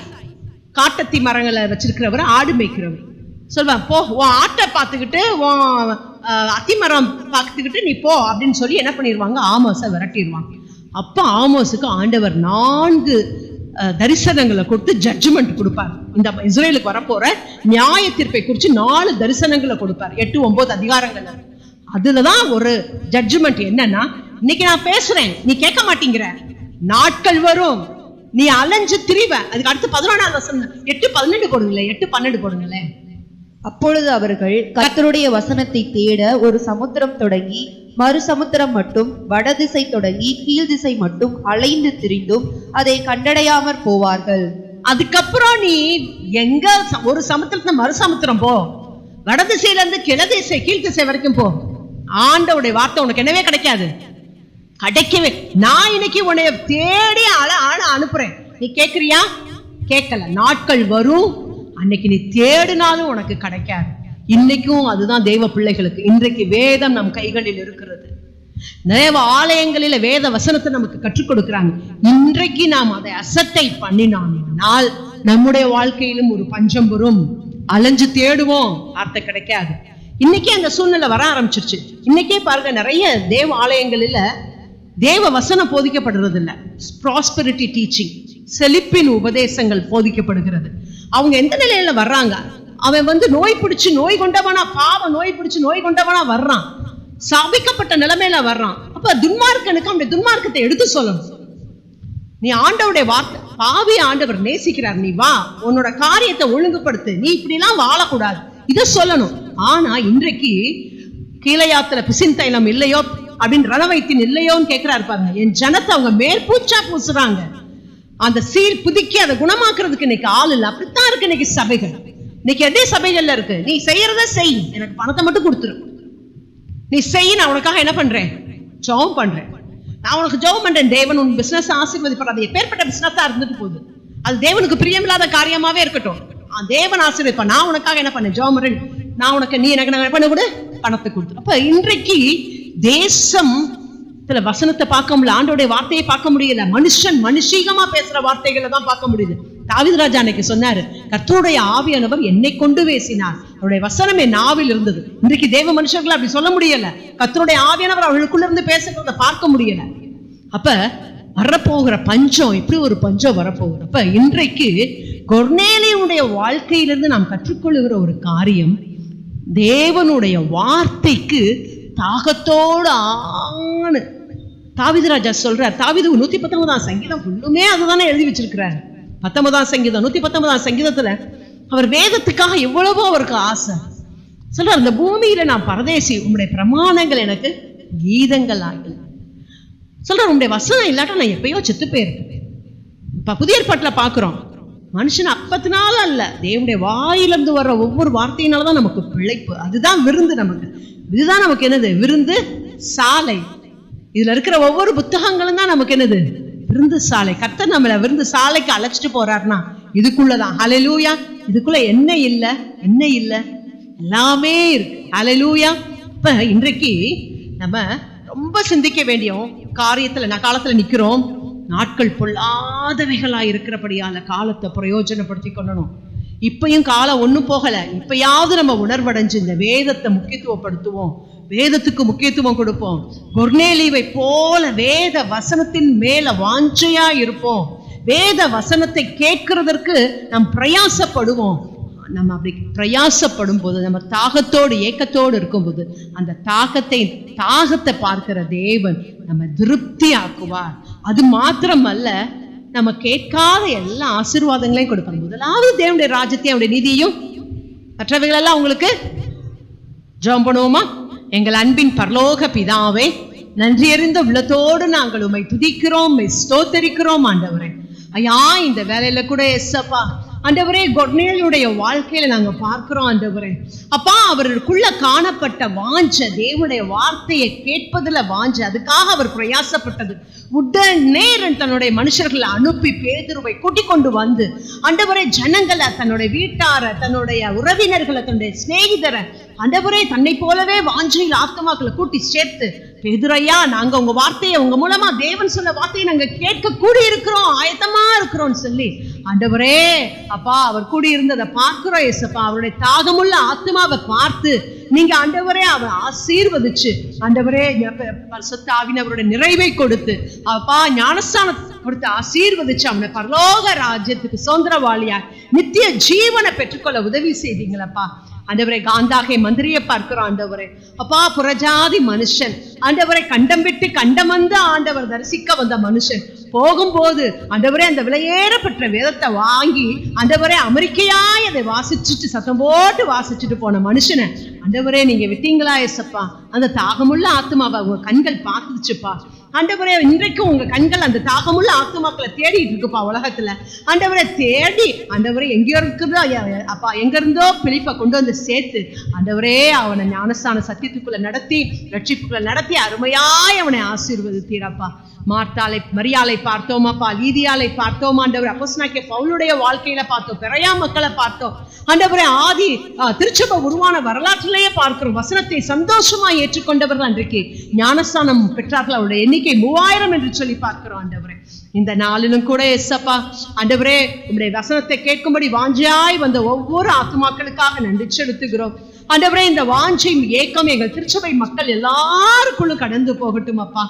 காட்டத்தி மரங்களை வச்சிருக்கிறவர், ஆடு மேய்க்கிறவர். சொல்லுவாங்க போ, உன் ஆட்டை பார்த்துக்கிட்டு உன் அத்திமரம் பார்த்துக்கிட்டு நீ போ அப்படின்னு சொல்லி என்ன பண்ணிடுவாங்க? ஆமோஸை விரட்டிடுவாங்க. அப்ப ஆமோஸுக்கு ஆண்டவர் 4 தரிசனங்களை கொடுத்து ஜட்ஜ்மெண்ட் கொடுப்பார். இந்த இஸ்ரேலுக்கு வரப்போற நியாய தீர்ப்பை குறித்து 4 தரிசனங்களை கொடுப்பார். 8, 9 அதிகாரங்கள். அதுலதான் ஒரு ஜட்ஜ்மெண்ட் என்னன்னா, இன்னைக்கு நான் பேசுறேன், நீ கேட்க மாட்டேங்கிற, நாட்கள் வரும் நீ அலைஞ்சு திரிவ. அதுக்கு அடுத்து 11வது வசனம் 8:12 போடுங்களேன். 8:12 போடுங்களேன். அப்பொழுது அவர்கள் கர்த்தருடைய வசனத்தை தேட ஒரு சமுத்திரம் தொடங்கி மறு சமுத்திரம் மட்டும், வடதிசை தொடங்கி கீழ் திசை மட்டும் அலைந்து திரிந்தும் அதை கண்டடையாமற் போவார்கள். அதுக்கப்புறம் நீ எங்க ஒரு சமுத்திரத்துல மறு சமுத்திரம் போ, வடதிசையில இருந்து கிழதிசை கீழ் திசை வரைக்கும் போ, ஆண்டவருடைய வார்த்தை உனக்கு என்னவே கிடைக்காது. கிடைக்கவே. நான் இன்னைக்கு உன்னை தேடி அனுப்புறேன், நீ கேட்கிறியா? கேட்கல. நாட்கள் வரும், அன்னைக்கு நீ தேடினாலும் உனக்கு கிடைக்காது. இன்னைக்கும் அதுதான் தேவ பிள்ளைகளுக்கு. இன்றைக்கு வேதம் நம் கைகளில் இருக்கிறது. தேவ ஆலயங்களில வேத வசனத்தை நமக்கு கற்றுக் கொடுக்கிறாங்க. இன்றைக்கு நாம் அதை அசட்டை பண்ணினால் நம்முடைய வாழ்க்கையிலும் ஒரு பஞ்சம் வரும். அலைஞ்சு தேடுவோம், வார்த்தை கிடைக்காது. இன்னைக்கே அந்த சூழ்நிலை வர ஆரம்பிச்சிருச்சு. இன்னைக்கே பாருங்க, நிறைய தேவ ஆலயங்களில தேவ வசனம் போதிக்கப்படுறது இல்ல, ப்ராஸ்பெரிட்டி டீச்சிங், செழிப்பின் உபதேசங்கள் போதிக்கப்படுகிறது. அவங்க எந்த நிலையில வர்றாங்க? அவன் வந்து நோய் பிடிச்சு நோய் கொண்டவனா, பாவ நோய் பிடிச்சு நோய் கொண்டவனா வர்றான், சபிக்கப்பட்ட நிலைமையில வர்றான். அப்ப துன்மார்க்கனுக்கு அவனுடைய துன்மார்க்கத்தை எடுத்து சொல்லணும். நீ ஆண்டவருடைய வார்த்தை, பாவி ஆண்டவர் நேசிக்கிறார், நீ வா, உன்னோட காரியத்தை ஒழுங்குபடுத்து, நீ இப்படி எல்லாம் வாழக்கூடாது, இத சொல்லணும். ஆனா இன்றைக்கு கீழையாத்துல பிசின் தைலம் இல்லையோ, அப்படின்னு ரணவைத்தின் இல்லையோன்னு கேட்கிறாரு பாருங்க. என் ஜனத்தை அவங்க மேற்பூச்சா பூசுறாங்க. அந்த சீர் புதுக்கி அதை குணமாக்குறதுக்கு இன்னைக்கு ஆள் இல்லை. அப்படித்தான் இருக்கு இன்னைக்கு சபைகள். இன்னைக்கு எதே சபைகள்ல இருக்கு, நீ செய்யறத செய், எனக்கு பணத்தை மட்டும் கொடுத்துரு, நீ செய், நான் உனக்காக என்ன பண்றேன், ஜெபம் பண்றேன், நான் உனக்கு ஜெபம் பண்றேன், தேவன் உன் பிசினஸ் ஆசீர்வதிப்பார். அது எப்பேற்பட்ட பிசினஸா இருந்துட்டு போகுது, அது தேவனுக்கு பிரியமில்லாத காரியமாவே இருக்கட்டும், தேவன் ஆசீர்வதிப்பார். நான் உனக்காக என்ன பண்ணேன், ஜெபம் பண்றேன், நான் உனக்கு, நீ எனக்கு என்ன பண்ண கூட பணத்தை கொடுத்து. அப்ப இன்றைக்கு தேசம் வசனத்தை பார்க்க முடியல, ஆண்டோடைய வார்த்தையை பார்க்க முடியல, மனுஷீகமா பேசுற வார்த்தைகளை தான் பார்க்க முடியுது. தாவீது ராஜா அன்னைக்கு சொன்னாரு, கர்த்தருடைய ஆவியானவர் என்னை கொண்டு பேசினார், அவருடைய வசனம் என் நாவில் இருந்தது. இன்றைக்கு தேவ மனுஷர்கள் அப்படி சொல்ல முடியல, கர்த்தருடைய ஆவியானவர் அவர்களுக்குள்ள இருந்து பேசுறத பார்க்க முடியல. அப்ப வரப்போகிற பஞ்சம், இப்படி ஒரு பஞ்சம் வரப்போகிற. அப்ப இன்றைக்கு கொர்நேலியுடைய வாழ்க்கையிலிருந்து நாம் கற்றுக்கொள்ளுகிற ஒரு காரியம், தேவனுடைய வார்த்தைக்கு தாகத்தோடு ஆணு. தாவீது ராஜா சொல்றார், தாவீது 119ஆம் சங்கீதம் ஃபுல்லுமே அதுதானே எழுதி வச்சிருக்கிறார். 19ஆம் சங்கீதம் 119ஆம் சங்கீதத்துல அவர் வேதத்துக்காக எவ்வளவோ அவருக்கு ஆசை சொல்றார். இந்த பூமியில நான் பரதேசி, உங்களுடைய பிரமாணங்கள் எனக்கு கீதங்கள் ஆகல சொல்றார். உங்களுடைய வசனம் இல்லாட்டா நான் எப்பயோ செத்து போயிருக்கேன். இப்ப புதிய ஏற்பாட்டுல பாக்குறோம், மனுஷன் அப்பத்தினால அல்ல, தேவனுடைய வாயிலிருந்து வர்ற ஒவ்வொரு வார்த்தையினாலதான் நமக்கு பிழைப்பு. அதுதான் விருந்து, நமக்கு இதுதான் நமக்கு என்னது, விருந்து சாலை. இதுல இருக்கிற ஒவ்வொரு புத்தகங்களும் தான் நமக்கு என்னது, விருந்து சாலை. கர்த்தர் நம்மள விருந்து சாலைக்கு அழைச்சிட்டு போறாருன்னா இதுக்குள்ளதான். ஹல்லேலூயா. இதுக்குள்ள என்ன இல்ல, என்ன இல்ல, எல்லாமே இருக்கு. ஹல்லேலூயா. இப்ப இன்றைக்கு நம்ம ரொம்ப சிந்திக்க வேண்டிய காரியத்துல காலத்துல நிக்கிறோம். நாட்கள் பொல்லாதவைகளா இருக்கிறபடியால காலத்தை பிரயோஜனப்படுத்தி கொள்ளணும். இப்பயும் காலம் ஒண்ணும் போகல, இப்பயாவது நம்ம உணர்வடைஞ்சு இந்த வேதத்தை முக்கியத்துவப்படுத்துவோம், வேதத்துக்கு முக்கியத்துவம் கொடுப்போம். கொர்நேலியை போல வேத வசனத்தின் மேல வாஞ்சையா இருப்போம். வேத வசனத்தை கேட்கிறதற்கு நாம் பிரயாசப்படுவோம். நம்ம அப்படி பிரயாசப்படும் போது, நம்ம தாகத்தோடு ஏக்கத்தோடு இருக்கும்போது, அந்த தாகத்தை பார்க்கிற தேவன் நம்ம திருப்தி ஆக்குவார். அது மாத்திரமல்ல, நம்ம கேட்காத எல்லா ஆசீர்வாதங்களையும் கொடுப்பாங்க. முதலாவது தேவனுடைய ராஜ்யத்தையும் அவருடைய நீதியையும், மற்றவைகள் எல்லாம் உங்களுக்கு. ஜெபம் பண்ணுவோமா? எங்கள் அன்பின் பரலோக பிதாவே, நன்றி அறிந்த உள்ளத்தோடு நாங்கள் உம்மை துதிக்கிறோம், உம்மை ஸ்தோத்தரிக்கிறோம் ஆண்டவரே. ஐயா, இந்த வேலையில கூட எஸ்ஸப்பா ஆண்டவரே, கொர்நேலியுடைய வாழ்க்கையில நாங்க பார்க்கிறோம் ஆண்டவரே. அப்பா, அவருக்குள்ள காணப்பட்ட வாஞ்ச, தேவனுடைய வார்த்தையை கேட்பதுல வாஞ்ச, அதுக்காக அவர் பிரயாசப்பட்டது. உடனே தன்னுடைய மனுஷர்களை அனுப்பி பேதுருவை கூட்டிக் கொண்டு வந்து ஆண்டவரே, ஜனங்களை, தன்னுடைய வீட்டார, தன்னுடைய உறவினர்களை, தன்னுடைய சிநேகிதரை ஆண்டவரே தன்னை போலவே வாஞ்சையில் ஆத்மாக்களை கூட்டி சேர்த்து, பேதுரையா, நாங்க உங்க வார்த்தையை, உங்க மூலமா தேவன் சொன்ன வார்த்தையை நாங்க கேட்க கூடி இருக்கிறோம், ஆயத்தமா இருக்கிறோம் சொல்லி ஆண்டவரே அப்பா அவர் கூடி இருந்ததை பார்க்கிறோம். ஏசப்பா, அவருடைய தாகமுள்ள ஆத்மாவை பார்த்து நீங்க ஆண்டவரே அவர் ஆசீர்வதிச்சு, ஆண்டவரே பரிசுத்த ஆவியானவருடைய நிறைவை கொடுத்து, அப்பா ஞானஸ்தானம் கொடுத்து ஆசீர்வதிச்சு அவனை பரலோக ராஜ்யத்துக்கு சுதந்திரவாளியா நித்திய ஜீவனை பெற்றுக்கொள்ள உதவி செய்தீங்களப்பா. ஆண்டவரே, காந்தாகை மந்திரியை பார்க்கிறோம் ஆண்டவரே. அப்பா, புறஜாதி மனுஷன் ஆண்டவரை கண்டம் விட்டு கண்டம் வந்து ஆண்டவர் தரிசிக்க வந்த மனுஷன் போகும்போது ஆண்டவரே அந்த விலையேறப்பட்ட வேதத்தை வாங்கி ஆண்டவரே அமெரிக்கையாய் அதை வாசிச்சுட்டு சத்தம் போட்டு வாசிச்சுட்டு போன மனுஷனை ஆண்டவரே நீங்க விட்டீங்களா ஏசப்பா? அந்த தாகமுள்ள ஆத்மாவை உங்க கண்கள் பார்த்துச்சுப்பா. ஆண்டவரே, இன்றைக்கும் உங்க கண்கள் அந்த தாகமுள்ள ஆத்மாக்களை தேடிட்டு இருக்குப்பா உலகத்துல. ஆண்டவரை தேடி ஆண்டவரே எங்க இருக்குதோ அப்பா, எங்க இருந்தோ பிலிப்பை கொண்டு வந்து சேர்த்து ஆண்டவரே அவனை ஞானஸ்தான சத்தியத்துக்குள்ள நடத்தி, ரட்சிப்புக்குள்ள நடத்தி அருமையாய் அவனை ஆசீர்வதித்தீரப்பா. மரியாளை பார்த்தோம் அப்பா, லீதியாளை பார்த்தோம் ஆண்டவர், அப்போஸ்தலனாகிய பவுலுடைய வாழ்க்கையில பார்த்தோம், பெரையா மக்களை பார்த்தோம் ஆண்டவரே. ஆதி திருச்சபை உருவான வரலாற்றிலேயே பார்க்கிறோம். வசனத்தை சந்தோஷமா ஏற்றுக்கொண்டவர்கள் அன்றைக்கு ஞானஸ்தானம் பெற்றார்கள். அவருடைய எண்ணிக்கை 3000 என்று சொல்லி பார்க்கிறோம் ஆண்டவரே. இந்த நாளிலும் கூட எஸ்ஸப்பா ஆண்டவரே, உங்களுடைய வசனத்தை கேட்கும்படி வாஞ்சியாய் வந்த ஒவ்வொரு ஆத்மாக்களுக்காக நன்றி செலுத்துகிறோம் ஆண்டவரே. இந்த வாஞ்சை ஏக்கம் எங்கள் திருச்சபை மக்கள் எல்லாருக்குள்ளும் கடந்து போகட்டும் அப்பா.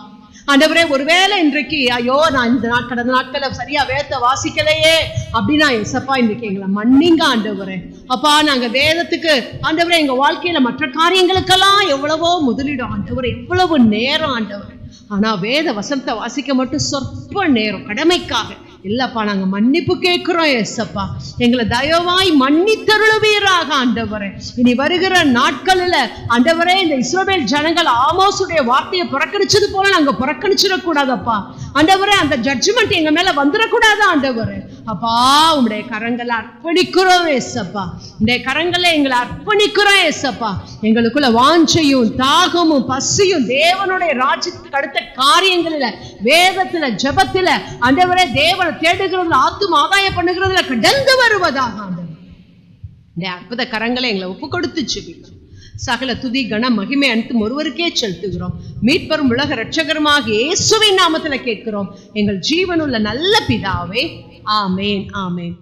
ஆண்டவரே, ஒருவேளை இன்றைக்கு ஐயோ நான் இந்த கடந்த நாட்களை சரியா வேதத்தை வாசிக்கலையே அப்படின்னா எசப்பா இன்றைக்கு எங்களை மன்னிங்க ஆண்டவரே. அப்பா, நாங்க வேதத்துக்கு ஆண்டவரே எங்க வாழ்க்கையில மற்ற காரியங்களுக்கெல்லாம் எவ்வளவோ முதலிடும் ஆண்டவரே, எவ்வளவு நேரம் ஆண்டவரே. ஆனா வேத வசனத்தை வாசிக்க மட்டும் சொற்ப நேரம் கடமைக்காக இல்லப்பா நாங்க மன்னிப்பு கேட்கிறோம் ஏசப்பா, எங்களை தயவாய் மன்னித்தருளுவீராக ஆண்டவரே. இனி வருகிற நாட்களில் ஆண்டவரே இந்த இஸ்ரவேல் ஜனங்கள் ஆமோசுடைய வார்த்தையை புறக்கணிச்சது போல நாங்க புறக்கணிச்சிடக்கூடாதப்பா ஆண்டவரே. அந்த ஜட்ஜ்மெண்ட் எங்க மேல வந்துடக்கூடாது ஆண்டவரே. அப்பா உங்களுடைய கரங்களை அர்ப்பணிக்கிறோம் ஏசப்பா, உங்களுடைய கரங்களை எங்களை அர்ப்பணிக்கிறோம் ஏசப்பா. எங்களுக்குள்ள வாஞ்சையும் தாகமும் பசியும் தேவனுடைய ராஜ்யத்துக்கு அடுத்த காரியங்களில, வேதத்துல, ஜெபத்துல ஆண்டவரே தேவனை தேடுகிறதுல, ஆத்தும ஆதாயம் பண்ணுகிறதுல கடந்து வருவதாக ஆண்டவரே. இந்த அற்புத கரங்களை எங்களை ஒப்பு கொடுத்து ஜெபிக்கிறோம். சகல துதி கன மகிமை அனைத்தும் ஒருவருக்கே செலுத்துகிறோம். மீட்பரும் உலக இரட்சகருமாக இயேசுவின் நாமத்துல கேட்கிறோம் எங்கள் ஜீவனுள்ள நல்ல பிதாவே. ஆமேன், ஆமேன்.